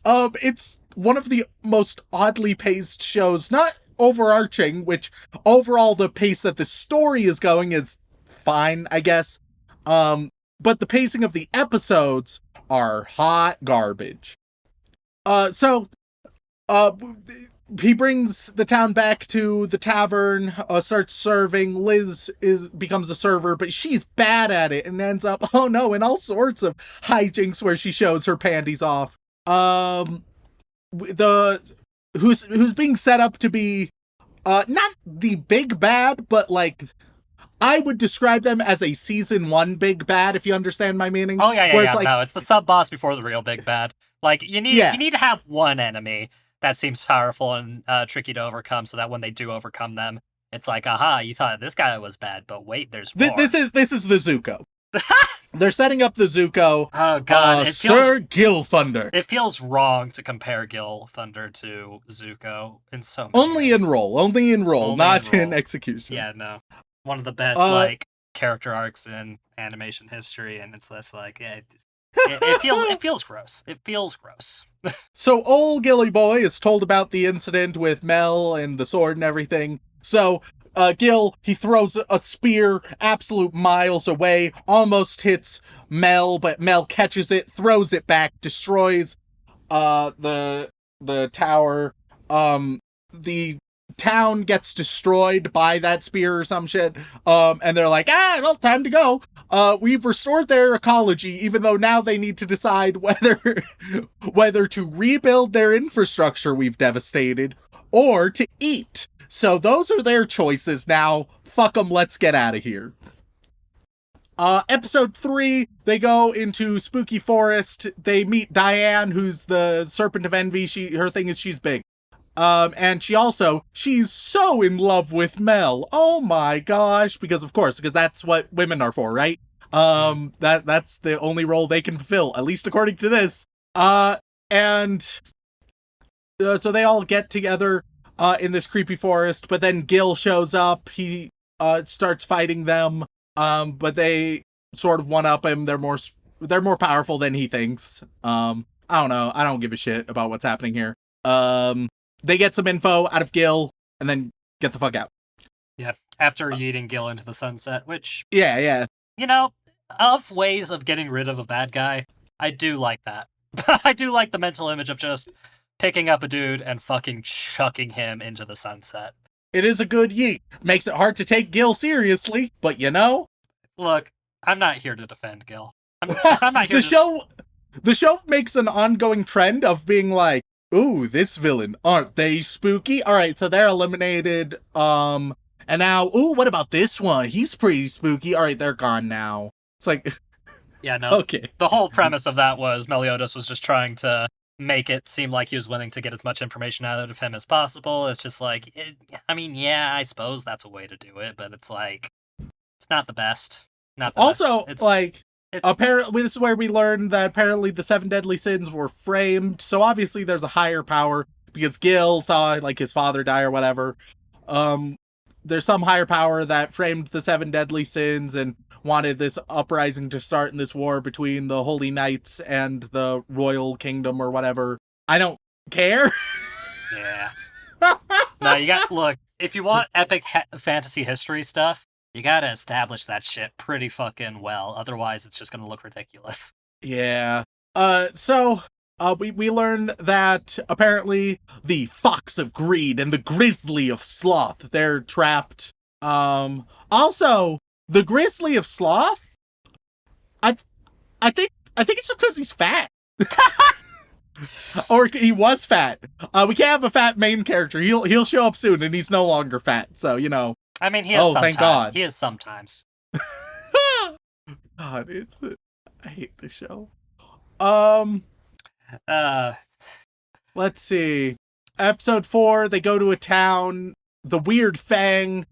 It's one of the most oddly paced shows, not overarching, which overall the pace that the story is going is fine, I guess. But the pacing of the episodes are hot garbage. So he brings the town back to the tavern, starts serving. Liz becomes a server, but she's bad at it and ends up, oh no, in all sorts of hijinks where she shows her panties off. Who's being set up to be not the big bad, but like I would describe them as a season 1 big bad, if you understand my meaning. Oh yeah, Where it's like, no, it's the sub boss before the real big bad. Like you need to have one enemy that seems powerful and tricky to overcome, so that when they do overcome them, it's like, aha, you thought this guy was bad, but wait, there's more. This is the Zuko. They're setting up the Zuko. Oh god, Sir Gil Thunder. It feels wrong to compare Gil Thunder to Zuko in so many Only ways. in role, not in execution. Yeah, no. One of the best like character arcs in animation history, and it's less like it feels gross. It feels gross. So old Gilly Boy is told about the incident with Mel and the sword and everything. So Gil, he throws a spear absolute miles away, almost hits Mel, but Mel catches it, throws it back, destroys the tower. The town gets destroyed by that spear or some shit. And they're like, well, time to go. We've restored their ecology, even though now they need to decide whether to rebuild their infrastructure we've devastated or to eat. So those are their choices now. Fuck them, let's get out of here. Episode 3, they go into Spooky Forest. They meet Diane, who's the Serpent of Envy. Her thing is she's big. And she's so in love with Mel. Oh my gosh. Because that's what women are for, right? That's the only role they can fulfill, at least according to this. So they all get together, in this creepy forest, but then Gil shows up. He, starts fighting them. But they sort of one-up him. They're more powerful than he thinks. I don't know. I don't give a shit about what's happening here. They get some info out of Gil, and then get the fuck out. Yeah, after yeeting Gil into the sunset, which... Yeah. You know, of ways of getting rid of a bad guy, I do like that. I do like the mental image of just picking up a dude and fucking chucking him into the sunset. It is a good yeet. Makes it hard to take Gil seriously, but you know... Look, I'm not here to defend Gil. I'm not here The show makes an ongoing trend of being like, ooh, this villain, aren't they spooky? Alright, so they're eliminated. And now, ooh, what about this one? He's pretty spooky. Alright, they're gone now. It's like... Yeah, no. Okay. The whole premise of that was Meliodas was just trying to make it seem like he was willing to get as much information out of him as possible. It's just like, I suppose that's a way to do it, but it's like, it's not the best. Also, apparently this is where we learned that apparently the 7 deadly sins were framed, so obviously there's a higher power, because Gil saw, like, his father die or whatever. There's some higher power that framed the 7 deadly sins and wanted this uprising to start in this war between the Holy Knights and the Royal Kingdom or whatever. I don't care. Yeah. No, look, if you want epic fantasy history stuff, you gotta establish that shit pretty fucking well. Otherwise, it's just gonna look ridiculous. Yeah. We learned that apparently the Fox of Greed and the Grizzly of Sloth, they're trapped. Also, the Grizzly of Sloth, I think it's just because he's fat. Or he was fat. We can't have a fat main character. He'll show up soon, and he's no longer fat. So, you know. I mean, he is sometimes. Thank God. He is sometimes. God, I hate this show. Let's see. Episode 4, they go to a town. The Weird Fang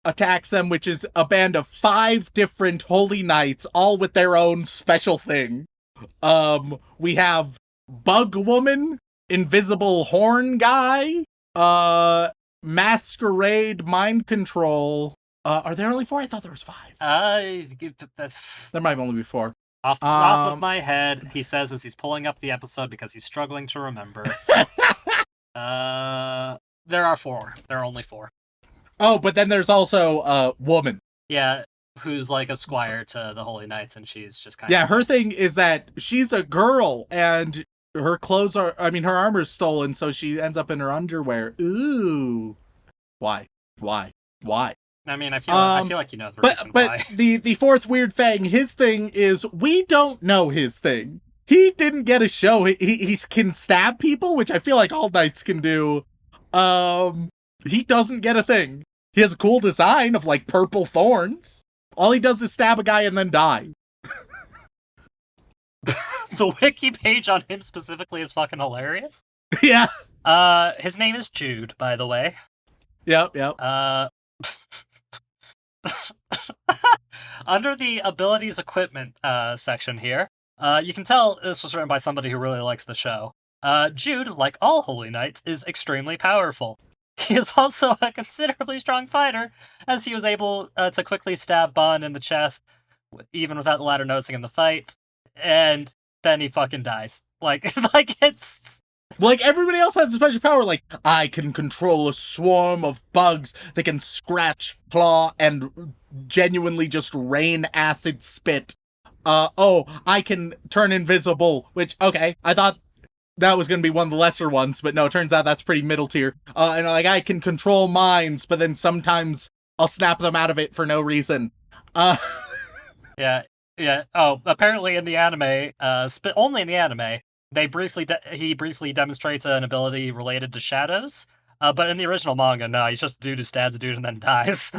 attacks them, which is a band of 5 different holy knights, all with their own special thing. We have Bug Woman, Invisible Horn Guy, Masquerade, Mind Control. Are there only 4? I thought there was 5. There might only be 4. Off the top of my head, he says as he's pulling up the episode because he's struggling to remember. There are 4. There are only 4. Oh, but then there's also Woman. Yeah, who's like a squire to the Holy Knights, and she's just kind of... Yeah, her thing is that she's a girl, and her her armor's stolen, so she ends up in her underwear. Ooh. Why? I mean, I feel like you know the reason why. But the 4th Weird Fang, his thing is, we don't know his thing. He didn't get a show. He can stab people, which I feel like all knights can do. he doesn't get a thing. He has a cool design of, like, purple thorns. All he does is stab a guy and then die. The wiki page on him specifically is fucking hilarious. Yeah. His name is Jude, by the way. Yep. Under the abilities equipment section here, you can tell this was written by somebody who really likes the show. Jude, like all Holy Knights, is extremely powerful. He is also a considerably strong fighter, as he was able to quickly stab Bond in the chest, even without the latter noticing in the fight, and then he fucking dies. Like it's... Like, everybody else has a special power, like, I can control a swarm of bugs that can scratch, claw, and genuinely just rain acid spit. I can turn invisible, which, okay, I thought that was going to be one of the lesser ones, but no, it turns out that's pretty middle tier. And, like, I can control minds, but then sometimes I'll snap them out of it for no reason. Yeah. Oh, apparently in the anime, only in the anime, he briefly demonstrates an ability related to shadows, but in the original manga, no, he's just a dude who stabs a dude and then dies.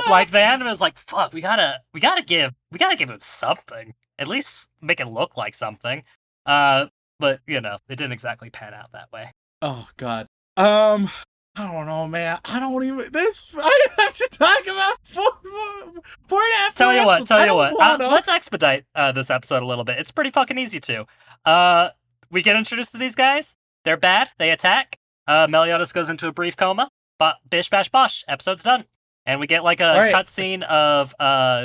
Like, the anime is like, fuck, we gotta give him something, at least make it look like something. But you know, it didn't exactly pan out that way. Oh God. I don't know, man. I have to talk about four and a half. Tell you what. Let's expedite this episode a little bit. It's pretty fucking easy to. We get introduced to these guys. They're bad. They attack. Meliodas goes into a brief coma. But bish bash bosh. Episode's done. And we get like a cutscene of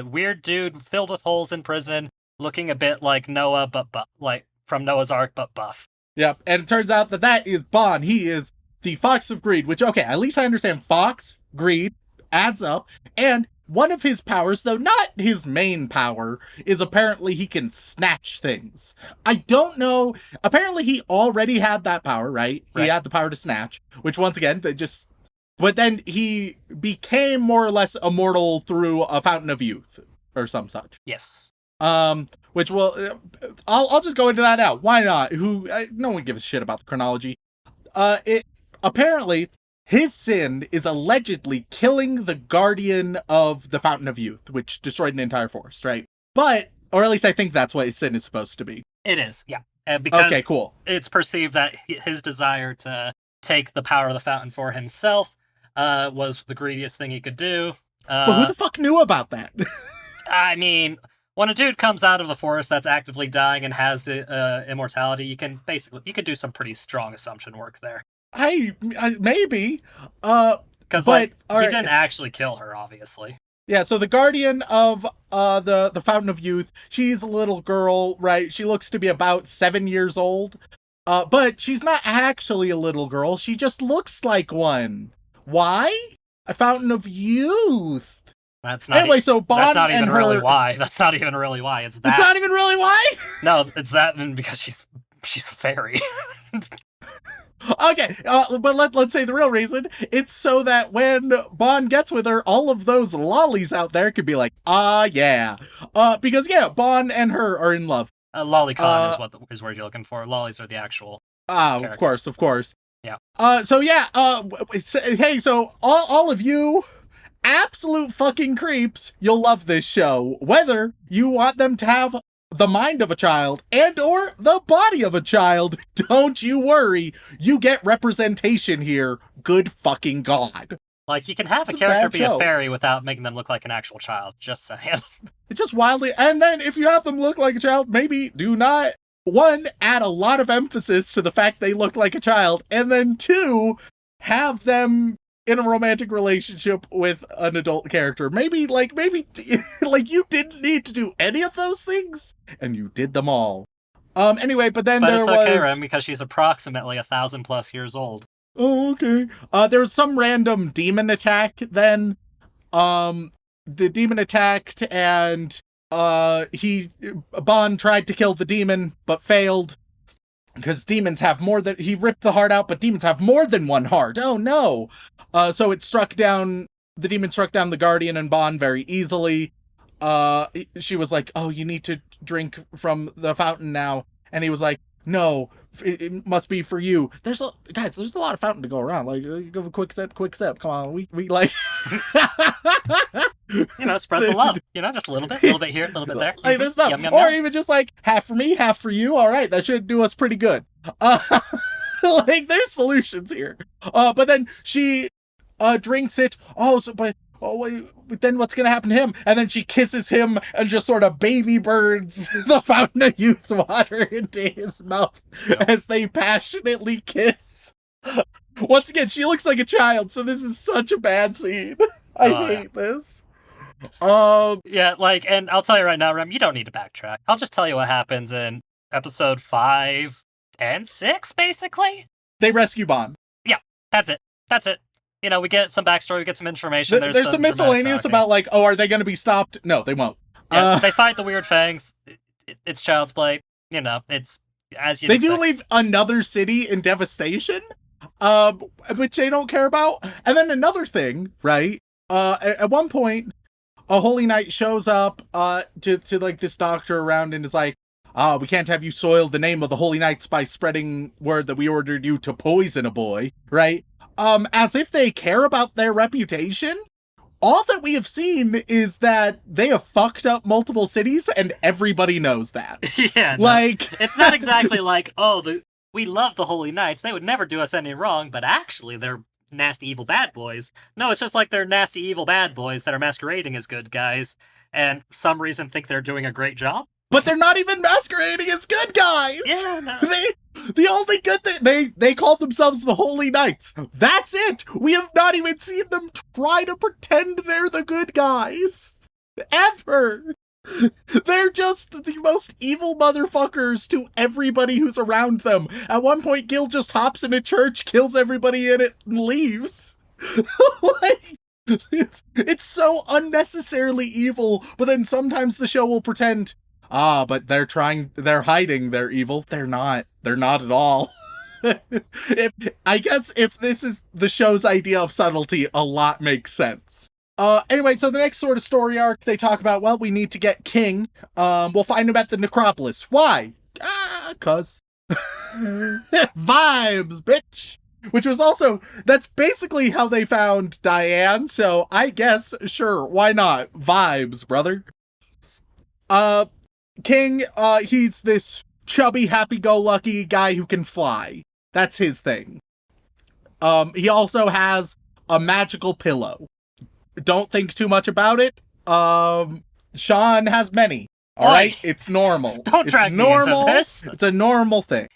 weird dude filled with holes in prison, looking a bit like Noah, but like from Noah's Ark, but buff. Yep. And it turns out that is Bond. He is the Fox of Greed, which, okay, at least I understand Fox, Greed, adds up, and one of his powers, though not his main power, is apparently he can snatch things. I don't know, apparently he already had that power, right? He had the power to snatch, which once again, but then he became more or less immortal through a fountain of youth, or some such. Yes. Which will, I'll just go into that now. Why not? No one gives a shit about the chronology. Apparently, his sin is allegedly killing the guardian of the Fountain of Youth, which destroyed an entire forest, right? But, or at least I think that's what his sin is supposed to be. It is, yeah. Because okay, cool. It's perceived that his desire to take the power of the fountain for himself was the greediest thing he could do. But who the fuck knew about that? I mean, when a dude comes out of a forest that's actively dying and has the immortality, you can do some pretty strong assumption work there. I maybe. Because, like, he didn't actually kill her, obviously. Yeah, so the guardian of the Fountain of Youth, she's a little girl, right? She looks to be about 7 years old. But she's not actually a little girl. She just looks like one. Why? A Fountain of Youth. That's not anyway, so Bond that's not even and her... really why. That's not even really why. It's that. It's not even really why? No, it's that and because she's a fairy. Okay, but let's say the real reason. It's so that when Bond gets with her, all of those lollies out there could be like, yeah. Because, yeah, Bond and her are in love. Lolicon is what is word you're looking for. Lollies are the actual characters. Of course. Yeah. So, yeah, hey, so all of you absolute fucking creeps, you'll love this show. Whether you want them to have the mind of a child and or the body of a child, don't you worry. You get representation here. Good fucking God. Like, you can have a character be a fairy without making them look like an actual child. Just saying. It's just wildly... And then if you have them look like a child, maybe do not, one, add a lot of emphasis to the fact they look like a child, and then two, have them in a romantic relationship with an adult character. Maybe like you didn't need to do any of those things, and you did them all. Anyway, but then there was... But it's okay, Rem, because she's approximately 1,000+ years old. Oh, okay. There was some random demon attack then. The demon attacked, and Bond tried to kill the demon, but failed. Because demons have more than... He ripped the heart out, but demons have more than one heart. Oh, no. So it struck down... The demon struck down the Guardian and Bond very easily. She was like, oh, you need to drink from the fountain now. And he was like, no, it must be for you. There's a lot of fountain to go around. Like, give a quick sip. Come on, we like, Spread the love. Just a little bit here, a little bit there. Like, there's not, Yum, yum, or yum. even just like half for me, half for you. All right, that should do us pretty good. Like, there's solutions here. But then she drinks it. But then what's gonna happen to him? And then she kisses him and just sort of baby birds the fountain of youth water into his mouth as they passionately kiss. Once again, she looks like a child, so this is such a bad scene. I hate this. And I'll tell you right now, Rem, you don't need to backtrack. I'll just tell you what happens in episode 5 and 6, basically. They rescue Bond. Yeah, that's it. We get some backstory, we get some information. There's some miscellaneous about, like, are they going to be stopped? No, they won't. Yeah, they fight the weird fangs. It's child's play. It's as you. They do leave another city in devastation, which they don't care about. And then another thing, right? At one point, a holy knight shows up to like this doctor around and is like, we can't have you soil the name of the holy knights by spreading word that we ordered you to poison a boy, right? As if they care about their reputation. All that we have seen is that they have fucked up multiple cities, and everybody knows that. Yeah, like it's not exactly like, we love the Holy Knights. They would never do us any wrong, but actually they're nasty, evil bad boys. No, it's just like they're nasty, evil bad boys that are masquerading as good guys, and for some reason think they're doing a great job. But they're not even masquerading as good guys. Yeah, no. The only good thing, they call themselves the Holy Knights. That's it. We have not even seen them try to pretend they're the good guys. Ever. They're just the most evil motherfuckers to everybody who's around them. At one point, Gil just hops in a church, kills everybody in it, and leaves. Like, it's so unnecessarily evil, but then sometimes the show will pretend, but they're hiding their evil. They're not at all. I guess if this is the show's idea of subtlety, a lot makes sense. Anyway, so the next sort of story arc, they talk about, well, we need to get King. We'll find him at the necropolis. Why? 'Cause. Vibes, bitch! Which was also, that's basically how they found Diane, so I guess, sure, why not? Vibes, brother. King, he's this chubby, happy-go-lucky guy who can fly. That's his thing. He also has a magical pillow. Don't think too much about it. Shaun has many. All right, it's normal. Don't drag me into this. It's a normal thing.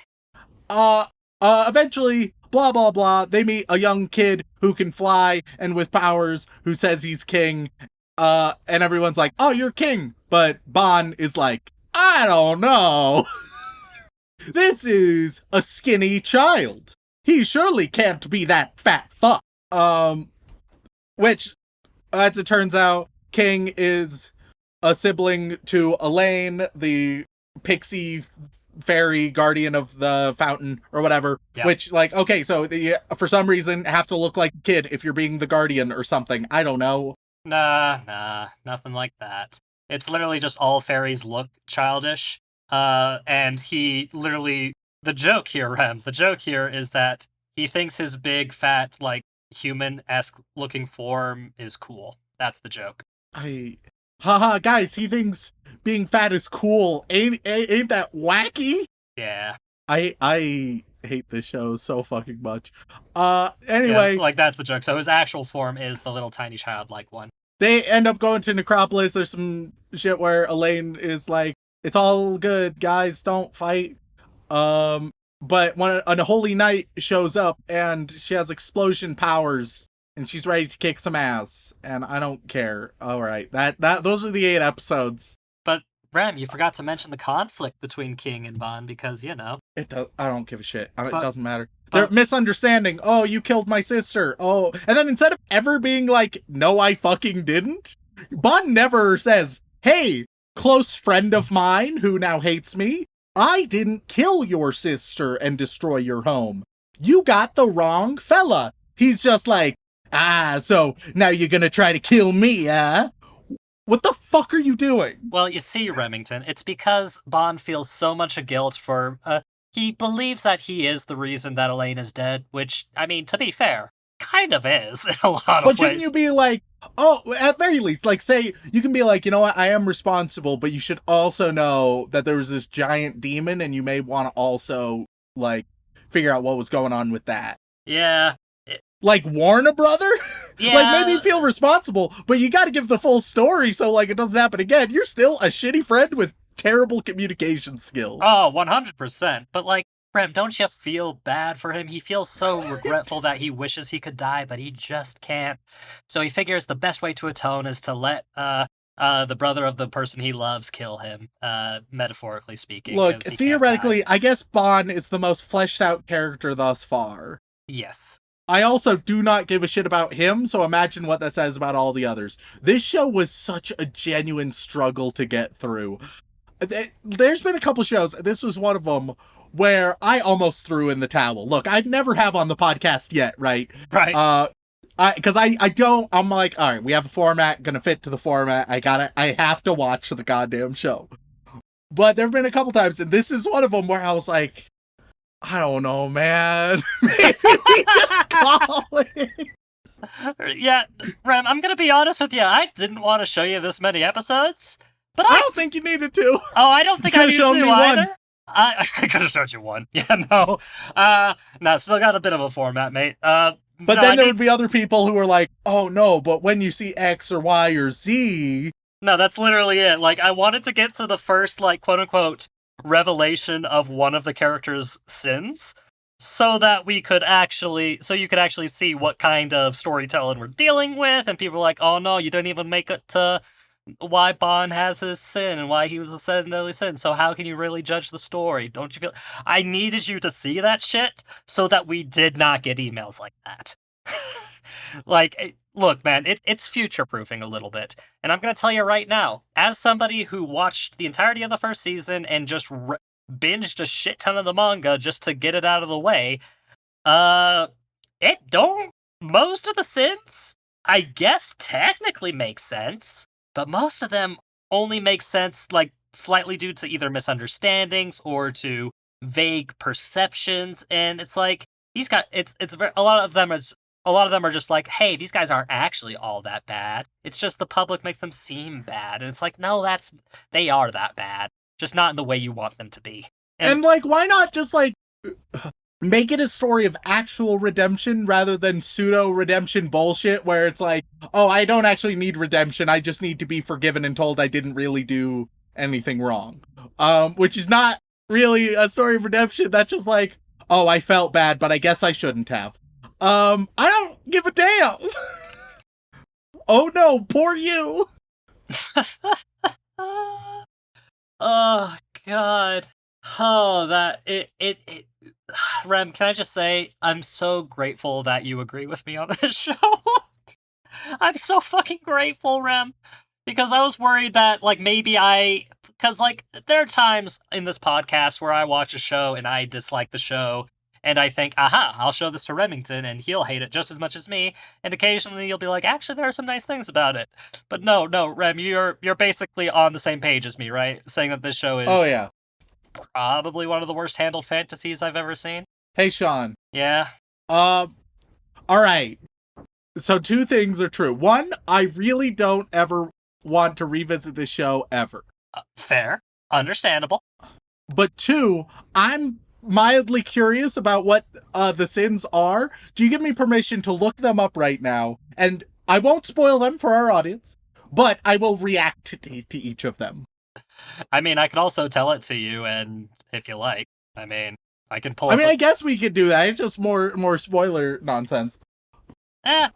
Eventually, blah blah blah. They meet a young kid who can fly and with powers, who says he's king. And everyone's like, "Oh, you're king." But Bond is like, "I don't know. This is a skinny child. He surely can't be that fat fuck." Which, as it turns out, King is a sibling to Elaine, the pixie fairy guardian of the fountain or whatever. Yeah. Which, like, okay, so for some reason have to look like a kid if you're being the guardian or something. I don't know. Nah, nothing like that. It's literally just all fairies look childish. And he literally, the joke here is that he thinks his big, fat, like, human-esque looking form is cool. That's the joke. Haha, guys, he thinks being fat is cool. Ain't that wacky? Yeah. I hate this show so fucking much. Anyway. Yeah, like, that's the joke. So his actual form is the little tiny childlike one. They end up going to Necropolis. There's some shit where Elaine is like, "It's all good, guys, don't fight." But when a holy knight shows up and she has explosion powers and she's ready to kick some ass, and I don't care. All right, those are the 8 episodes. But Rem, you forgot to mention the conflict between King and Bond because I don't give a shit. It doesn't matter. They're misunderstanding. Oh, you killed my sister. Oh, and then instead of ever being like, "No, I fucking didn't," Bond never says, "Hey, close friend of mine who now hates me, I didn't kill your sister and destroy your home. You got the wrong fella." He's just like, so now you're gonna try to kill me, huh? What the fuck are you doing? Well, you see, Remington, it's because Bond feels so much guilt for he believes that he is the reason that Elaine is dead, which, I mean, to be fair, kind of is in a lot of ways. But shouldn't you be like, oh, at very least, like, say, you can be like, you know what, I am responsible, but you should also know that there was this giant demon, and you may want to also, like, figure out what was going on with that. Yeah. Like, warn a brother? Yeah. Like, maybe feel responsible, but you gotta give the full story so, like, it doesn't happen again. You're still a shitty friend with terrible communication skills. Oh, 100%. But, like, Rem, don't you feel bad for him? He feels so regretful that he wishes he could die, but he just can't. So he figures the best way to atone is to let the brother of the person he loves kill him, metaphorically speaking. Look, theoretically, I guess Bond is the most fleshed out character thus far. Yes. I also do not give a shit about him, so imagine what that says about all the others. This show was such a genuine struggle to get through. There's been a couple shows, this was one of them, where I almost threw in the towel. Look, I've never have on the podcast yet, right? Right. Because I'm like, all right, we have a format, gonna fit to the format. I have to watch the goddamn show. But there have been a couple times, and this is one of them where I was like, I don't know, man. Maybe we just call it. Yeah, Rem, I'm gonna be honest with you. I didn't want to show you this many episodes, but I don't think you needed to. Oh, I don't think I needed to either. One. I could have showed you one. Yeah, no. No, still got a bit of a format, mate. But no, then there would be other people who were like, oh no, but when you see X or Y or Z... No, that's literally it. Like, I wanted to get to the first, like, quote-unquote, revelation of one of the character's sins, so that you could actually see what kind of storytelling we're dealing with, and people were like, oh no, you didn't even make it to why Bond has his sin and why he was a secondary sin, so how can you really judge the story? Don't you feel... I needed you to see that shit so that we did not get emails like that. Like, look, man, it's future-proofing a little bit, and I'm gonna tell you right now, as somebody who watched the entirety of the first season and just binged a shit ton of the manga just to get it out of the way, most of the sins, I guess, technically make sense, but most of them only make sense, like, slightly due to either misunderstandings or to vague perceptions, and it's like, a lot of them are just like, hey, these guys aren't actually all that bad. It's just the public makes them seem bad. And it's like, no, they are that bad. Just not in the way you want them to be. And like, why not just, like, make it a story of actual redemption rather than pseudo-redemption bullshit where it's like, oh, I don't actually need redemption. I just need to be forgiven and told I didn't really do anything wrong. Which is not really a story of redemption. That's just like, oh, I felt bad, but I guess I shouldn't have. I don't give a damn. Oh no, poor you. Oh God. Oh, Rem, can I just say, I'm so grateful that you agree with me on this show. I'm so fucking grateful, Rem. Because I was worried that, like, because, like, there are times in this podcast where I watch a show and I dislike the show, and I think, aha, I'll show this to Remington, and he'll hate it just as much as me. And occasionally you'll be like, actually, there are some nice things about it. But no, Rem, you're basically on the same page as me, right? Saying that this show is probably one of the worst handled fantasies I've ever seen. Hey, Shaun. Yeah? All right. So 2 things are true. 1, I really don't ever want to revisit this show ever. Fair. Understandable. But 2, I'm mildly curious about what the sins are. Do you give me permission to look them up right now? And I won't spoil them for our audience, but I will react to each of them. I mean, I can also tell it to you, and if you like, I mean, I can pull. I guess we could do that. It's just more spoiler nonsense. Yeah,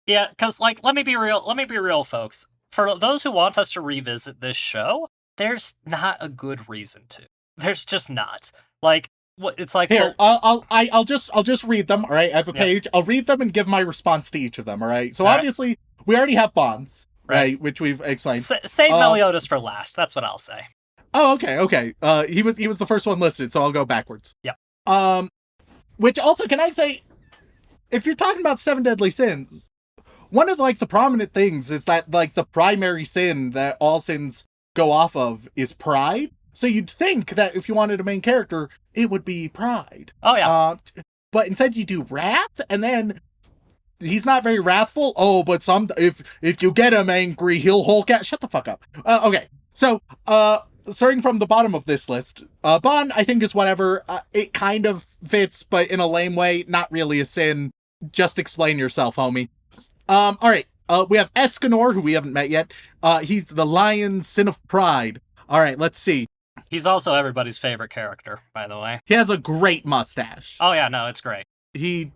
because, like, let me be real, folks. For those who want us to revisit this show, there's not a good reason to. There's just not. Like, what it's like. Here, I'll just read them. All right, I have a page. I'll read them and give my response to each of them. All right. So obviously, we already have bonds, right? Which we've explained. Save Meliodas for last. That's what I'll say. Oh, okay. He was the first one listed, so I'll go backwards. Yeah. Which also, can I say, if you're talking about 7 deadly sins, one of, like, the prominent things is that, like, the primary sin that all sins go off of is pride. So you'd think that if you wanted a main character, it would be Pride. Oh, yeah. But instead you do Wrath, and then he's not very wrathful. Oh, but if you get him angry, he'll Hulk out. Shut the fuck up. Okay, so starting from the bottom of this list, Bond I think is whatever. It kind of fits, but in a lame way. Not really a sin. Just explain yourself, homie. All right. We have Escanor, who we haven't met yet. He's the Lion's Sin of Pride. All right, let's see. He's also everybody's favorite character, by the way. He has a great mustache. Oh, yeah, no, it's great. He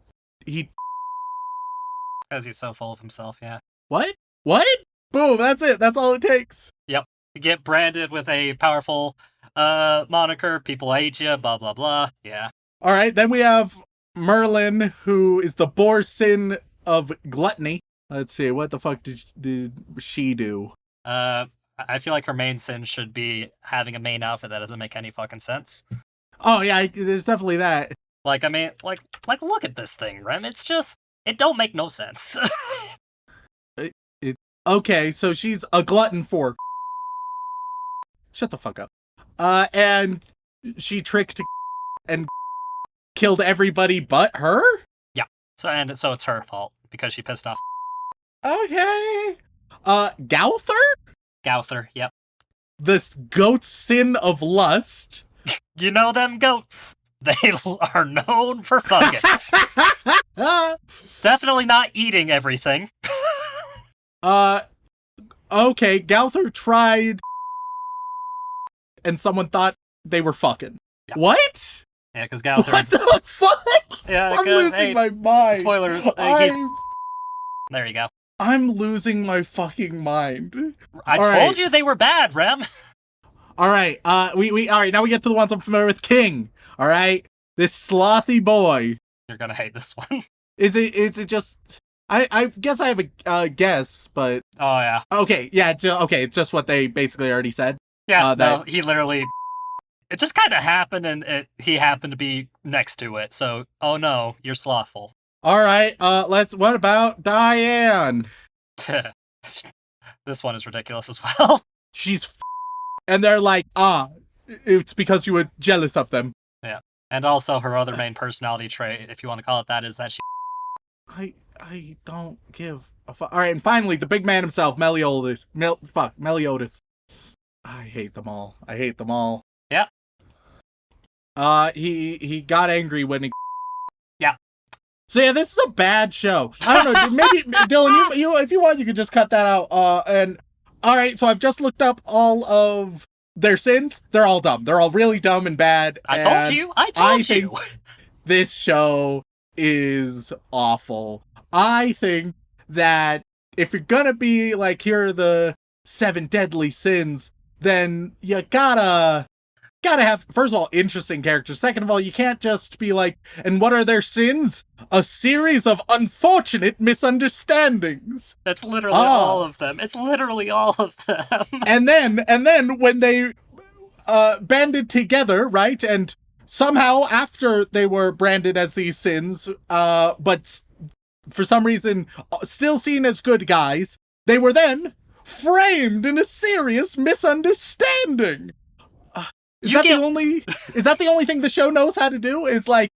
Because he's so full of himself, yeah. What? Boom, that's it. That's all it takes. Yep. You get branded with a powerful moniker, people hate you, blah, blah, blah. Yeah. All right, then we have Merlin, who is the Boar Sin of Gluttony. Let's see, what the fuck did she do? I feel like her main sin should be having a main outfit that doesn't make any fucking sense. Oh, yeah, there's definitely that. Like, I mean, like, look at this thing, Rem. It's just, it don't make no sense. Okay, so she's a glutton for... Shut the fuck up. And she tricked and killed everybody but her? Yeah. So it's her fault, because she pissed off Okay. Gauther? Gauther, yep. This goat sin of lust. You know them goats. They are known for fucking. Definitely not eating everything. Okay, Gauther tried and someone thought they were fucking. Yeah. What? Yeah, because Gauther What the fuck? Yeah, I'm losing my mind. Spoilers. There you go. I'm losing my fucking mind. I told you they were bad, Rem. All right. We all right. Now we get to the ones I'm familiar with. King. All right. This slothy boy. You're gonna hate this one. Is it just? I guess I have a guess, but Oh yeah. okay. Yeah. Okay. It's just what they basically already said. Yeah. No, he literally. It just kind of happened, and he happened to be next to it. So, oh no, you're slothful. All right. What about Diane? This one is ridiculous as well. She's and they're like, it's because you were jealous of them. Yeah. And also her other main personality trait, if you want to call it that, is that she... I don't give a fuck. All right, and finally, the big man himself, Meliodas. Meliodas. I hate them all. Yeah. He got angry when he... Yeah. So yeah, this is a bad show. I don't know, maybe, Dylan, you if you want, you could just cut that out. And all right, so I've just looked up all of their sins. They're all dumb. They're all really dumb and bad. I told you. I think this show is awful. I think that if you're gonna be like, here are the 7 deadly sins, then you gotta have, first of all, interesting characters. Second of all, you can't just be like, and what are their sins? A series of unfortunate misunderstandings. That's literally all of them. It's literally all of them. and then when they banded together, right, and somehow after they were branded as these sins, but for some reason still seen as good guys, they were then framed in a serious misunderstanding. Is that the only thing the show knows how to do? Is like,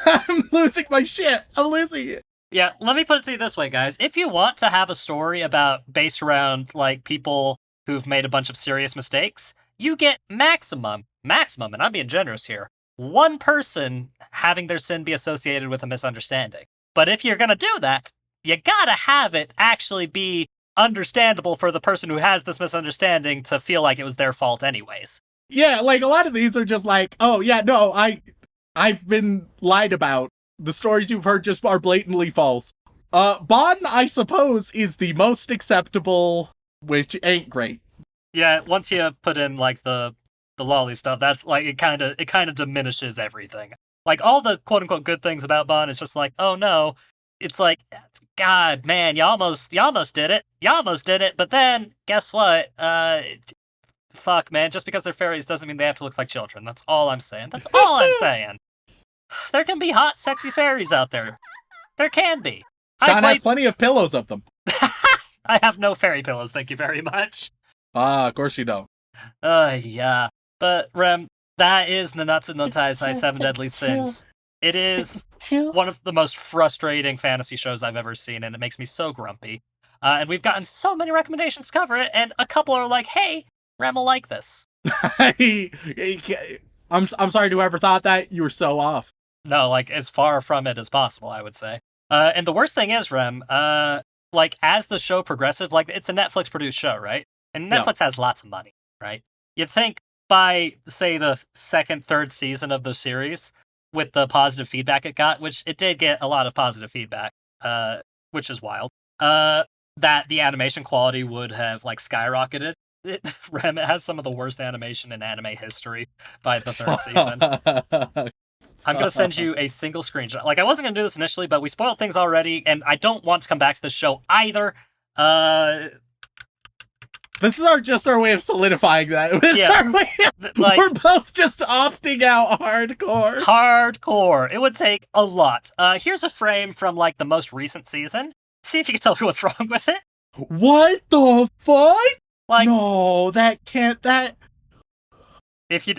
I'm losing my shit. I'm losing it. Yeah, let me put it to you this way, guys. If you want to have a story based around like people who've made a bunch of serious mistakes, you get maximum, and I'm being generous here, one person having their sin be associated with a misunderstanding. But if you're gonna do that, you gotta have it actually be understandable for the person who has this misunderstanding to feel like it was their fault anyways. Yeah, like a lot of these are just like, oh yeah, no, I've been lied about. The stories you've heard just are blatantly false. Bond, I suppose, is the most acceptable, which ain't great. Yeah, once you put in like the lolly stuff, that's like it kind of diminishes everything. Like all the quote unquote good things about Bond is just like, oh no, it's like, God, man, you almost did it. You almost did it, but then guess what? Fuck, man, just because they're fairies doesn't mean they have to look like children. That's all I'm saying. There can be hot, sexy fairies out there. There can be. Shaun has plenty of pillows of them. I have no fairy pillows, thank you very much. Of course you don't. Yeah. But, Rem, that is Nanatsu no Taizai 7 Deadly Sins. It is one of the most frustrating fantasy shows I've ever seen, and it makes me so grumpy. And we've gotten so many recommendations to cover it, and a couple are like, hey, Rem will like this. I'm sorry to whoever thought that. You were so off. No, like, as far from it as possible, I would say. And the worst thing is, Rem, like, as the show progresses, like, it's a Netflix-produced show, right? And Netflix has lots of money, right? You'd think by, say, the second, third season of the series, with the positive feedback it got, which it did get a lot of positive feedback, which is wild, that the animation quality would have, like, skyrocketed. Rem, it has some of the worst animation in anime history by the third season. I'm going to send you a single screenshot. Like, I wasn't going to do this initially, but we spoiled things already, and I don't want to come back to the show either. This is just our way of solidifying that. Like, we're both just opting out hardcore. Hardcore. It would take a lot. Here's a frame from, like, the most recent season. See if you can tell me what's wrong with it. What the fuck? Like, no, that can't, that... If you...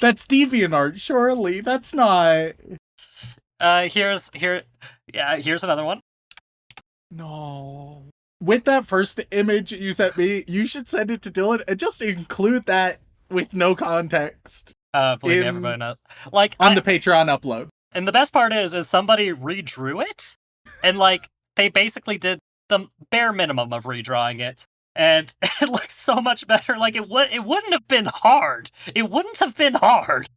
That's DeviantArt, surely. That's not... Here's another one. No. With that first image you sent me, you should send it to Dylan and just include that with no context. Believe me, everybody knows. Like, on the Patreon upload. And the best part is somebody redrew it, and, like, they basically did the bare minimum of redrawing it, and it looks so much better. Like, it wouldn't have been hard. It wouldn't have been hard.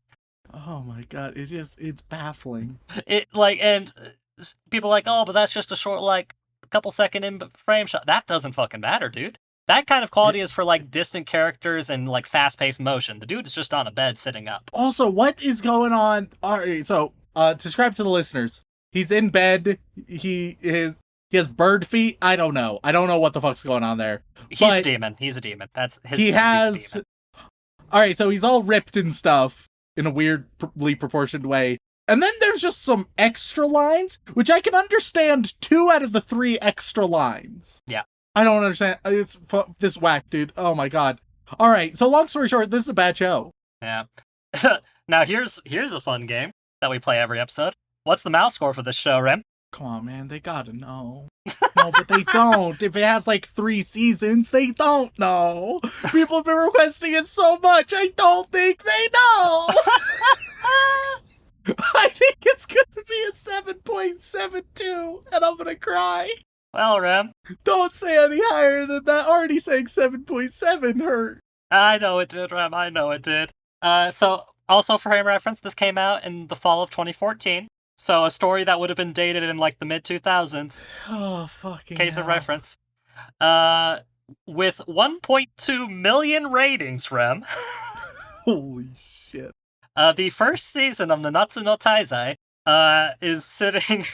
Oh my god, it's baffling. And people are like, oh, but that's just a short, like, couple second in frame shot. That doesn't fucking matter, dude. That kind of quality is for, like, distant characters and, like, fast-paced motion. The dude is just on a bed sitting up. Also, what is going on? Alright, so, to describe to the listeners, he's in bed, he has bird feet. I don't know what the fuck's going on there. He's a demon. That's his. He has... Alright, so he's all ripped and stuff in a weirdly proportioned way. And then there's just some extra lines, which I can understand 2 out of the 3 extra lines. Yeah. I don't understand. It's this whack, dude. Oh my god. Alright, so long story short, this is a bad show. Yeah. Now here's a fun game that we play every episode. What's the mouse score for this show, Rem? Come on, man, they gotta know. No, but they don't. If it has like 3 seasons, they don't know. People have been requesting it so much, I don't think they know. I think it's gonna be a 7.72, and I'm gonna cry. Well, Rem. Don't say any higher than that. Already saying 7.7 hurt. I know it did, Rem. I know it did. So, also for frame reference, this came out in the fall of 2014. So, a story that would have been dated in, like, the mid-2000s. Oh, fucking Case hell. of reference. With 1.2 million ratings, Rem. Holy shit. The first season of Nanatsu no Taizai is sitting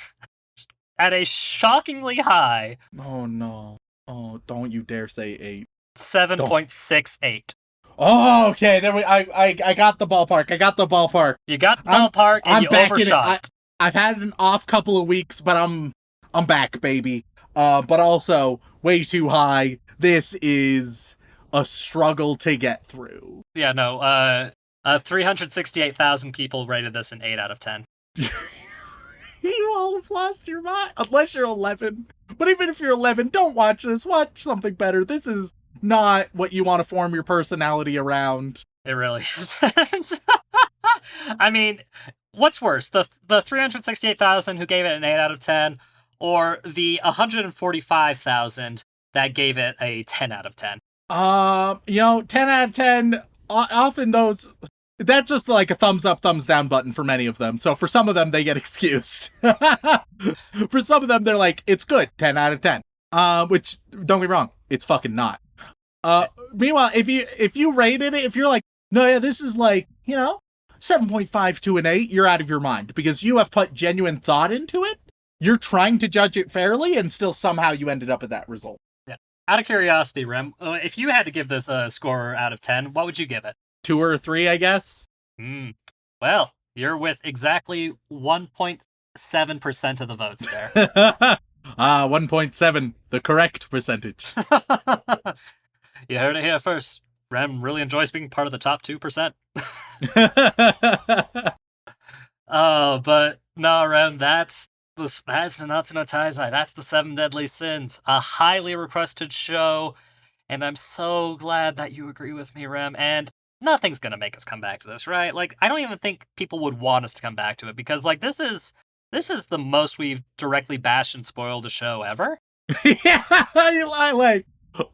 at a shockingly high... Oh, no. Oh, don't you dare say 8. 7.68. Oh, okay. There I got the ballpark. You got the ballpark, and you overshot. I've had an off couple of weeks, but I'm back, baby. But also way too high. This is a struggle to get through. Yeah, no. 368,000 people rated this an 8 out of 10. You all have lost your mind. Unless you're 11. But even if you're 11, don't watch this. Watch something better. This is not what you want to form your personality around. It really isn't. I mean, what's worse? The 368,000 who gave it an 8 out of 10, or the 145,000 that gave it a 10 out of 10? 10 out of 10, often those... That's just like a thumbs up, thumbs down button for many of them. So for some of them, they get excused. For some of them, they're like, it's good, 10 out of 10. Which, don't get me wrong, it's fucking not. Meanwhile, if you rated it, if you're like, no, yeah, this is like, 7.5 to an 8, you're out of your mind. Because you have put genuine thought into it. You're trying to judge it fairly, and still somehow you ended up at that result. Yeah. Out of curiosity, Rem, if you had to give this a score out of 10, what would you give it? 2 or 3, I guess. Well, you're with exactly 1.7% of the votes there. 1.7, the correct percentage. You heard it here first. Rem really enjoys being part of the top 2%. But no, Rem, that's Nanatsu no Taizai. That's the Seven Deadly Sins, a highly requested show, and I'm so glad that you agree with me, Rem. And nothing's gonna make us come back to this, right? Like, I don't even think people would want us to come back to it because, like, this is the most we've directly bashed and spoiled a show ever. Yeah, I like.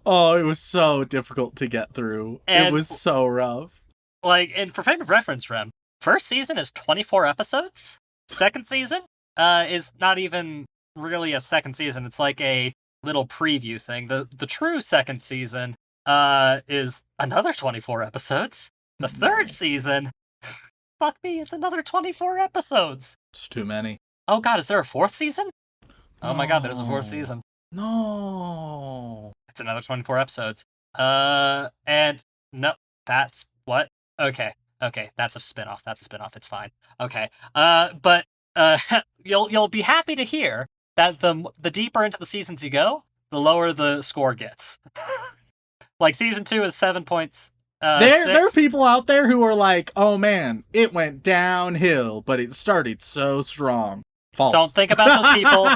Oh, it was so difficult to get through. And, it was so rough. Like, and for frame of reference, Rem, first season is 24 episodes. Second season is not even really a second season. It's like a little preview thing. The true second season is another 24 episodes. The third season, fuck me, it's another 24 episodes. It's too many. Oh god, is there a fourth season? Oh my god, there's a fourth season. No. It's another 24 episodes. And no, that's what? Okay, that's a spinoff. It's fine. Okay. But you'll be happy to hear that the deeper into the seasons you go, the lower the score gets. Like season 2 is 7 points. There are people out there who are like, oh man, it went downhill, but it started so strong. False. Don't think about those people.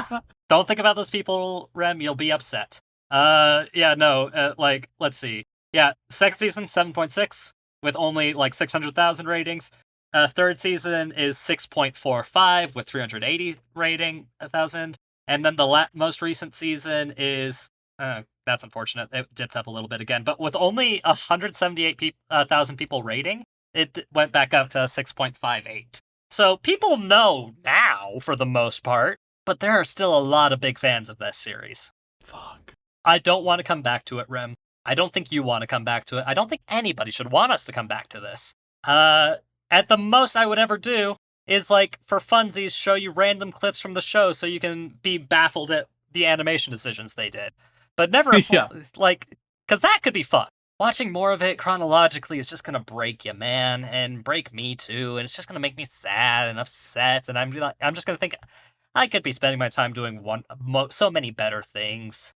Don't think about those people, Rem. You'll be upset. Yeah, no, like, let's see. Yeah, second season, 7.6, with only, like, 600,000 ratings. Third season is 6.45, with 380 rating, 1,000. And then the most recent season is, that's unfortunate, it dipped up a little bit again, but with only 178,000 people rating, it went back up to 6.58. So people know now, for the most part, but there are still a lot of big fans of this series. Fuck. I don't want to come back to it, Rem. I don't think you want to come back to it. I don't think anybody should want us to come back to this. At the most I would ever do is, like, for funsies, show you random clips from the show so you can be baffled at the animation decisions they did. But never, like, because that could be fun. Watching more of it chronologically is just going to break you, man, and break me too, and it's just going to make me sad and upset, and I'm just going to think I could be spending my time doing so many better things.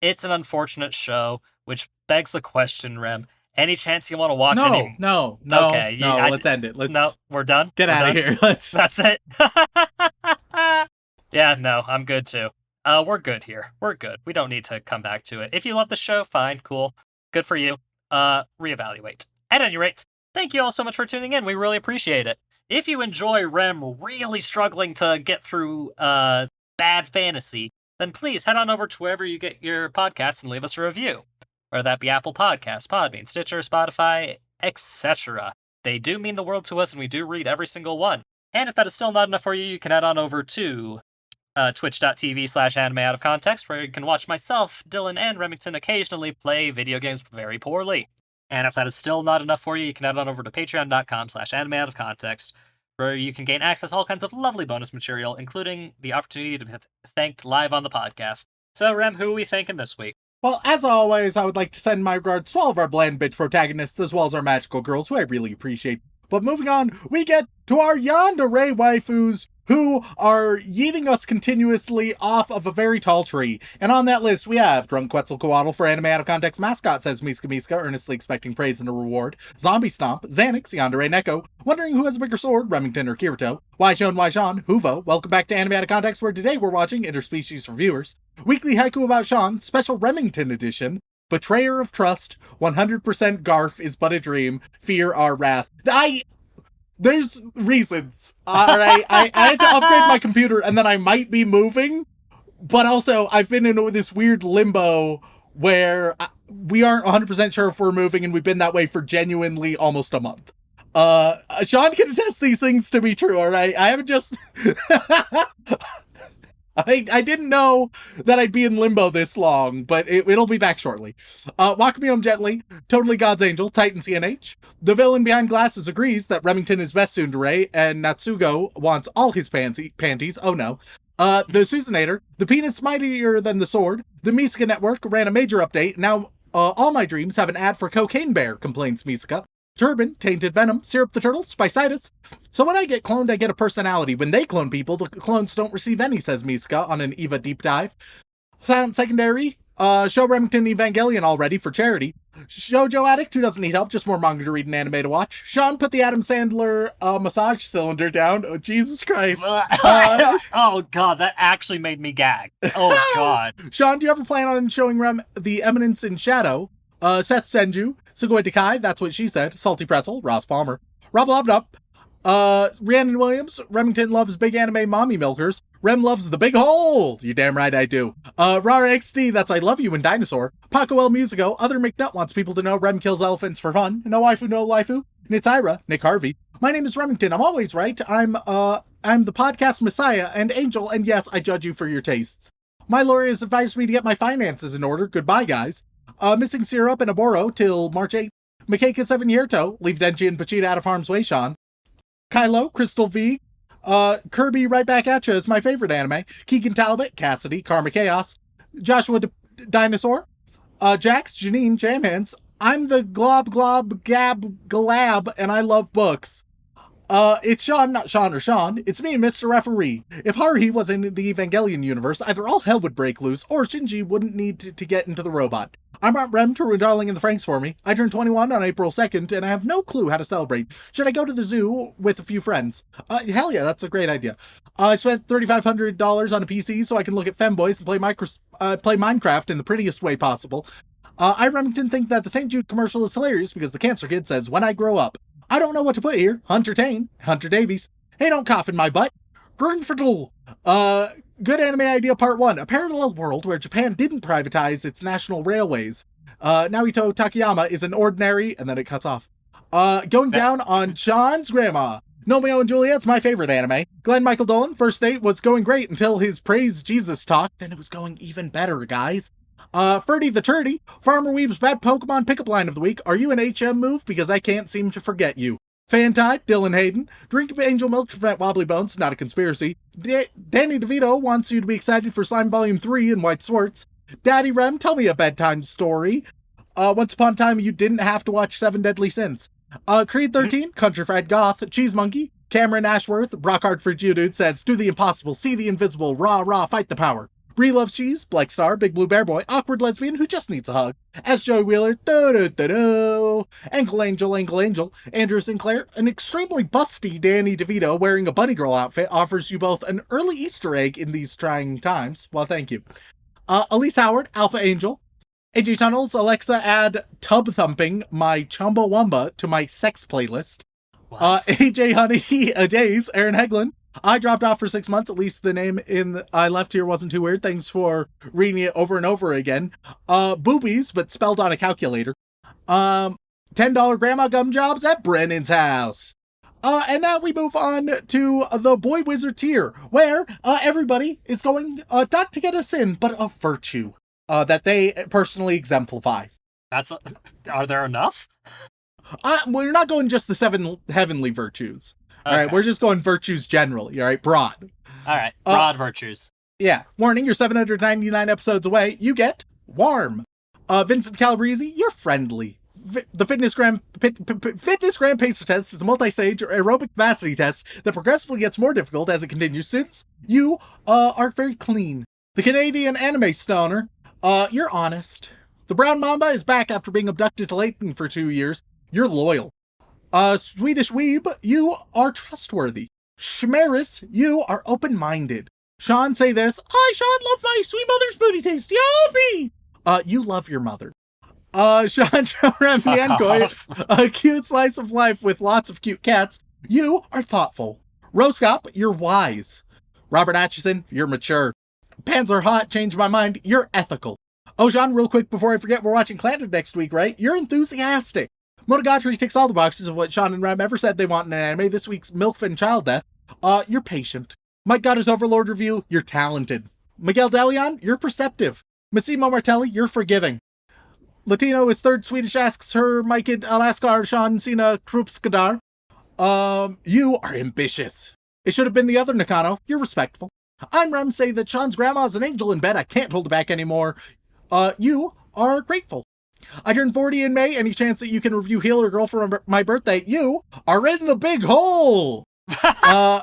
It's an unfortunate show, which begs the question, Rem. Any chance you want to watch any? No. Okay, let's end it. No, we're done? Get out of here. That's it. Yeah, no, I'm good too. We're good here. We're good. We don't need to come back to it. If you love the show, fine, cool. Good for you. Reevaluate. At any rate, thank you all so much for tuning in. We really appreciate it. If you enjoy Rem really struggling to get through bad fantasy, then please head on over to wherever you get your podcasts and leave us a review. Whether that be Apple Podcasts, Podbean, Stitcher, Spotify, etc. They do mean the world to us, and we do read every single one. And if that is still not enough for you, you can head on over to twitch.tv/anime-out-of-context, where you can watch myself, Dylan, and Remington occasionally play video games very poorly. And if that is still not enough for you, you can head on over to patreon.com/anime-out-of-context, where you can gain access to all kinds of lovely bonus material, including the opportunity to be thanked live on the podcast. So, Rem, who are we thanking this week? Well, as always, I would like to send my regards to all of our bland bitch protagonists, as well as our magical girls, who I really appreciate. But moving on, we get to our yandere waifus, who are yeeting us continuously off of a very tall tree. And on that list, we have Drunk Quetzalcoatl for Anime Out of Context mascot, says Miska Miska, earnestly expecting praise and a reward. Zombie Stomp, Xanax, Yandere Neko, wondering who has a bigger sword, Remington or Kirito. Why Shaun, Huvo, welcome back to Anime Out of Context, where today we're watching Interspecies Reviewers. Weekly Haiku About Shaun, special Remington edition. Betrayer of Trust, 100% Garf is but a dream, fear our wrath. There's reasons. Alright, I had to upgrade my computer and then I might be moving, but also I've been in this weird limbo where we aren't 100% sure if we're moving, and we've been that way for genuinely almost a month. Shaun can attest these things to be true, alright? I haven't just... I didn't know that I'd be in limbo this long, but it'll be back shortly. Walk Me Home Gently, Totally God's Angel, Titan CNH. The villain behind glasses agrees that Remington is best tsundere, and Natsugo wants all his panties. Oh no. The Susanator, the penis mightier than the sword. The Misaka Network ran a major update. Now all my dreams have an ad for Cocaine Bear, complains Misaka. Turban, Tainted Venom, Syrup the Turtle, Spicitis. So when I get cloned, I get a personality. When they clone people, the clones don't receive any, says Miska on an EVA deep dive. Silent Secondary, Show Remington Evangelion already for charity. Shoujo Addict, who doesn't need help, just more manga to read and anime to watch. Shaun put the Adam Sandler massage cylinder down. Oh, Jesus Christ. Oh, God, that actually made me gag. Oh, God. Shaun, do you ever plan on showing Rem the Eminence in Shadow? Seth Senju, Sugoi Dekai, that's what she said. Salty Pretzel, Ross Palmer. Rob Lobnup. Rhiannon Williams, Remington loves big anime mommy milkers. Rem loves the big hole. You damn right I do. Rara XD, that's I love you in Dinosaur. Paco El Musico, Other McNutt wants people to know Rem kills elephants for fun. No waifu, no lifu. Nitsira, Nick Harvey. My name is Remington. I'm always right. I'm the podcast messiah and angel, and yes, I judge you for your tastes. My lawyer has advised me to get my finances in order. Goodbye, guys. Missing Syrup and Aboro till March 8th. Makeka 7 Hierto, leave Denji and Pachita out of harm's way, Shaun. Kylo, Crystal V, Kirby Right Back At Ya is my favorite anime. Keegan Talbot, Cassidy, Karma Chaos, Joshua Dinosaur, Jax, Janine, Jamhands. I'm the Glob Glob Gab Glab, and I love books. It's Shaun, not Shaun or Shaun. It's me, Mr. Referee. If Haruhi was in the Evangelion universe, either all hell would break loose, or Shinji wouldn't need to get into the robot. I'm Aunt Rem to ruin Darling in the Franks for me. I turned 21 on April 2nd, and I have no clue how to celebrate. Should I go to the zoo with a few friends? Hell yeah, that's a great idea. I spent $3,500 on a PC so I can look at femboys and play Minecraft in the prettiest way possible. I Remington think that the St. Jude commercial is hilarious because the cancer kid says, when I grow up. I don't know what to put here. Hunter Tane, Hunter Davies. Hey, don't cough in my butt. Gurnfordle. Good anime idea part 1. A parallel world where Japan didn't privatize its national railways. Naoto Takayama is an ordinary, and then it cuts off. Going down on Shaun's grandma. Romeo and Juliet's my favorite anime. Glenn Michael Dolan, first date was going great until his praise Jesus talk. Then it was going even better, guys. Ferdy the Turdy, Farmer Weeb's bad Pokemon pickup line of the week. Are you an HM move? Because I can't seem to forget you. Fantide, Dylan Hayden, drink angel milk to prevent wobbly bones, not a conspiracy. Danny DeVito wants you to be excited for Slime Volume 3 in White Swords. Daddy Rem, tell me a bedtime story. Once upon a time, you didn't have to watch 7 Deadly Sins. Creed 13, Country Fried Goth, Cheese Monkey, Cameron Ashworth, Brockhart for Dude says, do the impossible, see the invisible, rah, fight the power. Brie loves cheese, Black Star, Big Blue Bear Boy, awkward lesbian who just needs a hug. S. Joey Wheeler, Ankle Angel, Andrew Sinclair, an extremely busty Danny DeVito wearing a bunny girl outfit offers you both an early Easter egg in these trying times. Well, thank you. Elise Howard, Alpha Angel, AJ Tunnels, Alexa add Tub Thumping, my Chumbawamba to my sex playlist. AJ Honey, Days, Aaron Heglin. I dropped off for 6 months. At least the name I left here wasn't too weird. Thanks for reading it over and over again. Boobies, but spelled on a calculator. $10 grandma gum jobs at Brennan's house. And now we move on to the Boy Wizard tier, where everybody is going not to get a sin, but a virtue that they personally exemplify. Are there enough? We're not going just the 7 heavenly virtues. All right, we're just going virtues generally, all right? Broad. All right, broad virtues. Yeah. Warning, you're 799 episodes away. You get warm. Vincent Calabrese, you're friendly. The Fitness Gram Pacer Test is a multi-stage aerobic capacity test that progressively gets more difficult as it continues. Students, you are very clean. The Canadian Anime Stoner, you're honest. The Brown Mamba is back after being abducted to Leighton for 2 years. You're loyal. Swedish Weeb, you are trustworthy. Schmeris, you are open-minded. Shaun, say this. I, Shaun, love my sweet mother's booty taste. Yummy! You love your mother. Shaun Remienko, a cute slice of life with lots of cute cats. You are thoughtful. Roscop, you're wise. Robert Atchison, you're mature. Panzer Hot, change my mind. You're ethical. Oh, Shaun, real quick before I forget, we're watching Clanted next week, right? You're enthusiastic. Monogatari ticks all the boxes of what Shaun and Rem ever said they want in an anime. This week's MILF and Child Death. You're patient. Mike got his Overlord review. You're talented. Miguel Delion, you're perceptive. Massimo Martelli, you're forgiving. Latino is third Swedish asks her Mikid Alaskar Shaun Sina Krupskadar. You are ambitious. It should have been the other Nakano. You're respectful. I'm Rem, say that Shaun's grandma's an angel in bed. I can't hold it back anymore. You are grateful. I turned 40 in May. Any chance that you can review Healer Girl for my birthday? You are in the big hole! Right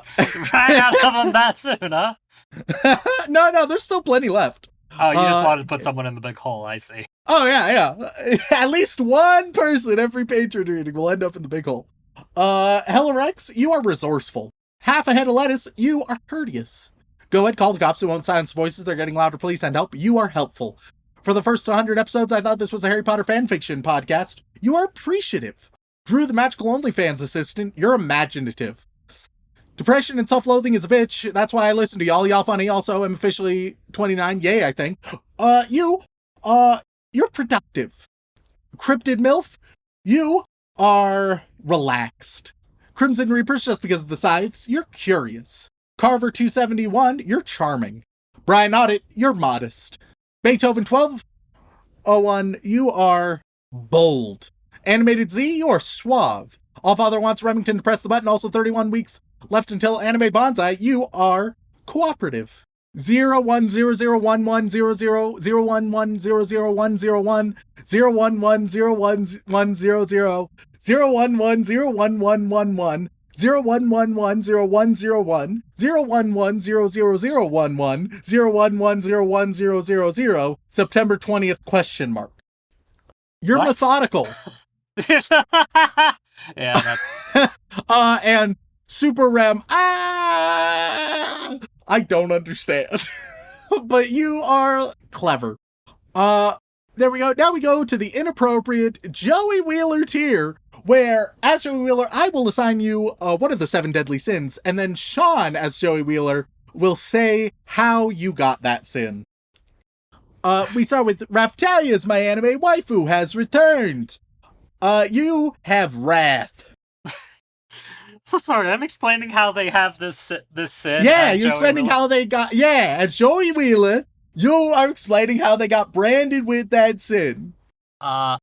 out of them that soon, huh? No, there's still plenty left. Oh, you just wanted to put someone in the big hole, I see. Oh, yeah. At least one person every Patreon reading will end up in the big hole. Hellarex, you are resourceful. Half a head of lettuce, you are courteous. Go ahead, call the cops who won't silence voices. They're getting louder. Please send help. You are helpful. For the first 100 episodes, I thought this was a Harry Potter fanfiction podcast. You are appreciative. Drew, the magical OnlyFans assistant, you're imaginative. Depression and self-loathing is a bitch. That's why I listen to y'all. Y'all funny. Also, I'm officially 29. Yay, I think. You're productive. Cryptid MILF, you are relaxed. Crimson Reapers, just because of the sides, you're curious. Carver 271, you're charming. Brian Audit, you're modest. Beethoven 1201, you are bold. Animated Z, you are suave. Allfather wants Remington to press the button. Also 31 weeks left until Anime Bonsai, you are cooperative. 0100110001100101 01101100 01101111 01110101 01100011 01101000 September 20th question mark. You're what? Methodical. Yeah, that's... And Super Rem, I don't understand. But you are clever. There we go. Now we go to the inappropriate Joey Wheeler tier, where, as Joey Wheeler, I will assign you one of the 7 deadly sins, and then Shaun, as Joey Wheeler, will say how you got that sin. We start with Raftalia's My Anime Waifu has returned. You have wrath. So sorry, I'm explaining how they have this sin. Yeah, you're explaining how they got... Yeah, as Joey Wheeler, you are explaining how they got branded with that sin. You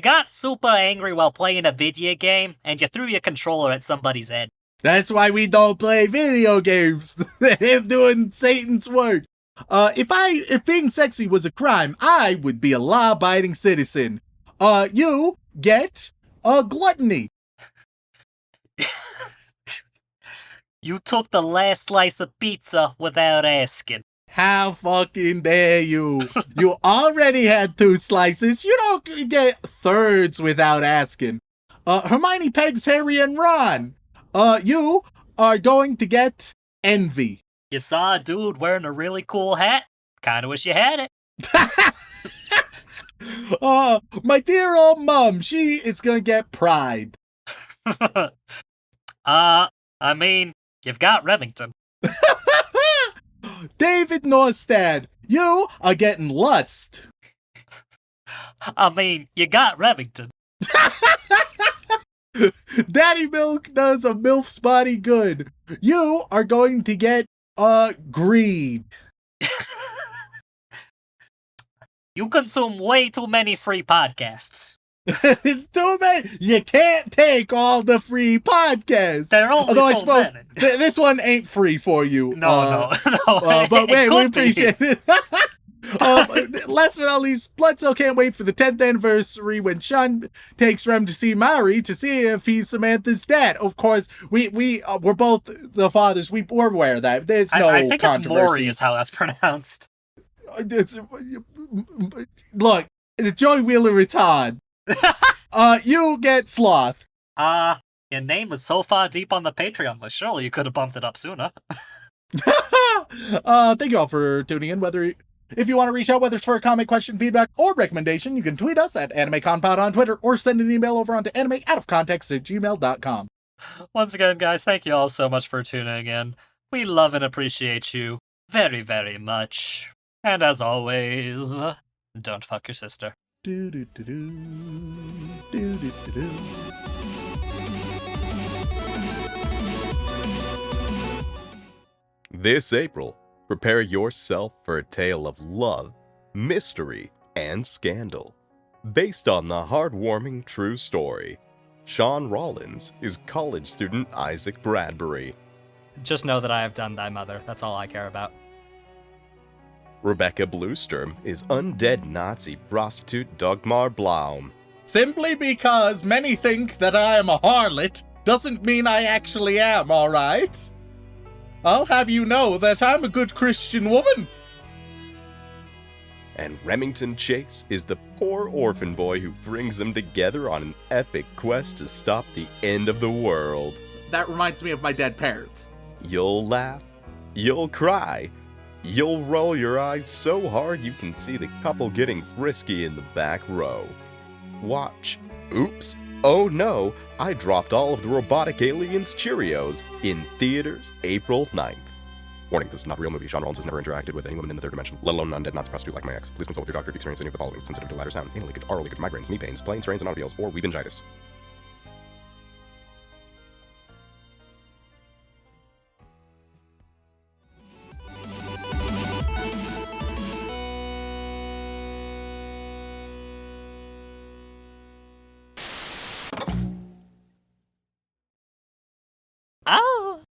got super angry while playing a video game, and you threw your controller at somebody's head. That's why we don't play video games. They're doing Satan's work. If being sexy was a crime, I would be a law-abiding citizen. You get a gluttony. You took the last slice of pizza without asking. How fucking dare you? You already had 2 slices. You don't get thirds without asking. Hermione pegs Harry and Ron. You are going to get envy. You saw a dude wearing a really cool hat? Kinda wish you had it. My dear old mom, she is gonna get pride. I mean, you've got Remington. David Norstad, you are getting lust. I mean, you got Remington. Daddy Milk does a MILF's body good. You are going to get greed. You consume way too many free podcasts. It's too many. You can't take all the free podcasts. They're only so many. This one ain't free for you. No. But wait, we appreciate it. Last but not least, Bloodcell can't wait for the 10th anniversary when Shaun takes Rem to see Mari to see if he's Samantha's dad. Of course, we're both the fathers. We're aware of that. There's no I think controversy. it's Maury is how that's pronounced. Look, Joey Wheeler retard. You get Sloth. Your name was so far deep on the Patreon list. Surely you could have bumped it up sooner. Thank you all for tuning in. If you want to reach out, whether it's for a comment, question, feedback, or recommendation, you can tweet us at AnimeConPod on Twitter or send an email over onto animeoutofcontext@gmail.com. Once again, guys, thank you all so much for tuning in. We love and appreciate you very, very much. And as always, don't fuck your sister. This April, prepare yourself for a tale of love, mystery, and scandal. Based on the heartwarming true story, Shaun Rollins is college student Isaac Bradbury. Just know that I have done thy mother. That's all I care about. Rebecca Bluesturm is undead Nazi prostitute Dagmar Blaum. Simply because many think that I am a harlot doesn't mean I actually am, alright? I'll have you know that I'm a good Christian woman. And Remington Chase is the poor orphan boy who brings them together on an epic quest to stop the end of the world. That reminds me of my dead parents. You'll laugh, you'll cry, you'll roll your eyes so hard you can see the couple getting frisky in the back row. Watch. Oops. Oh no, I dropped all of the robotic aliens Cheerios in theaters April 9th. Warning, this is not a real movie. Shaun has never interacted with any woman in the third dimension, let alone an undead Nazi prostitute like my ex. Please consult with your doctor if you experience any of the following: sensitive to louder sound, anal leakage, oral leakage, migraines, knee pains, plain strains and automobiles, or weebingitis.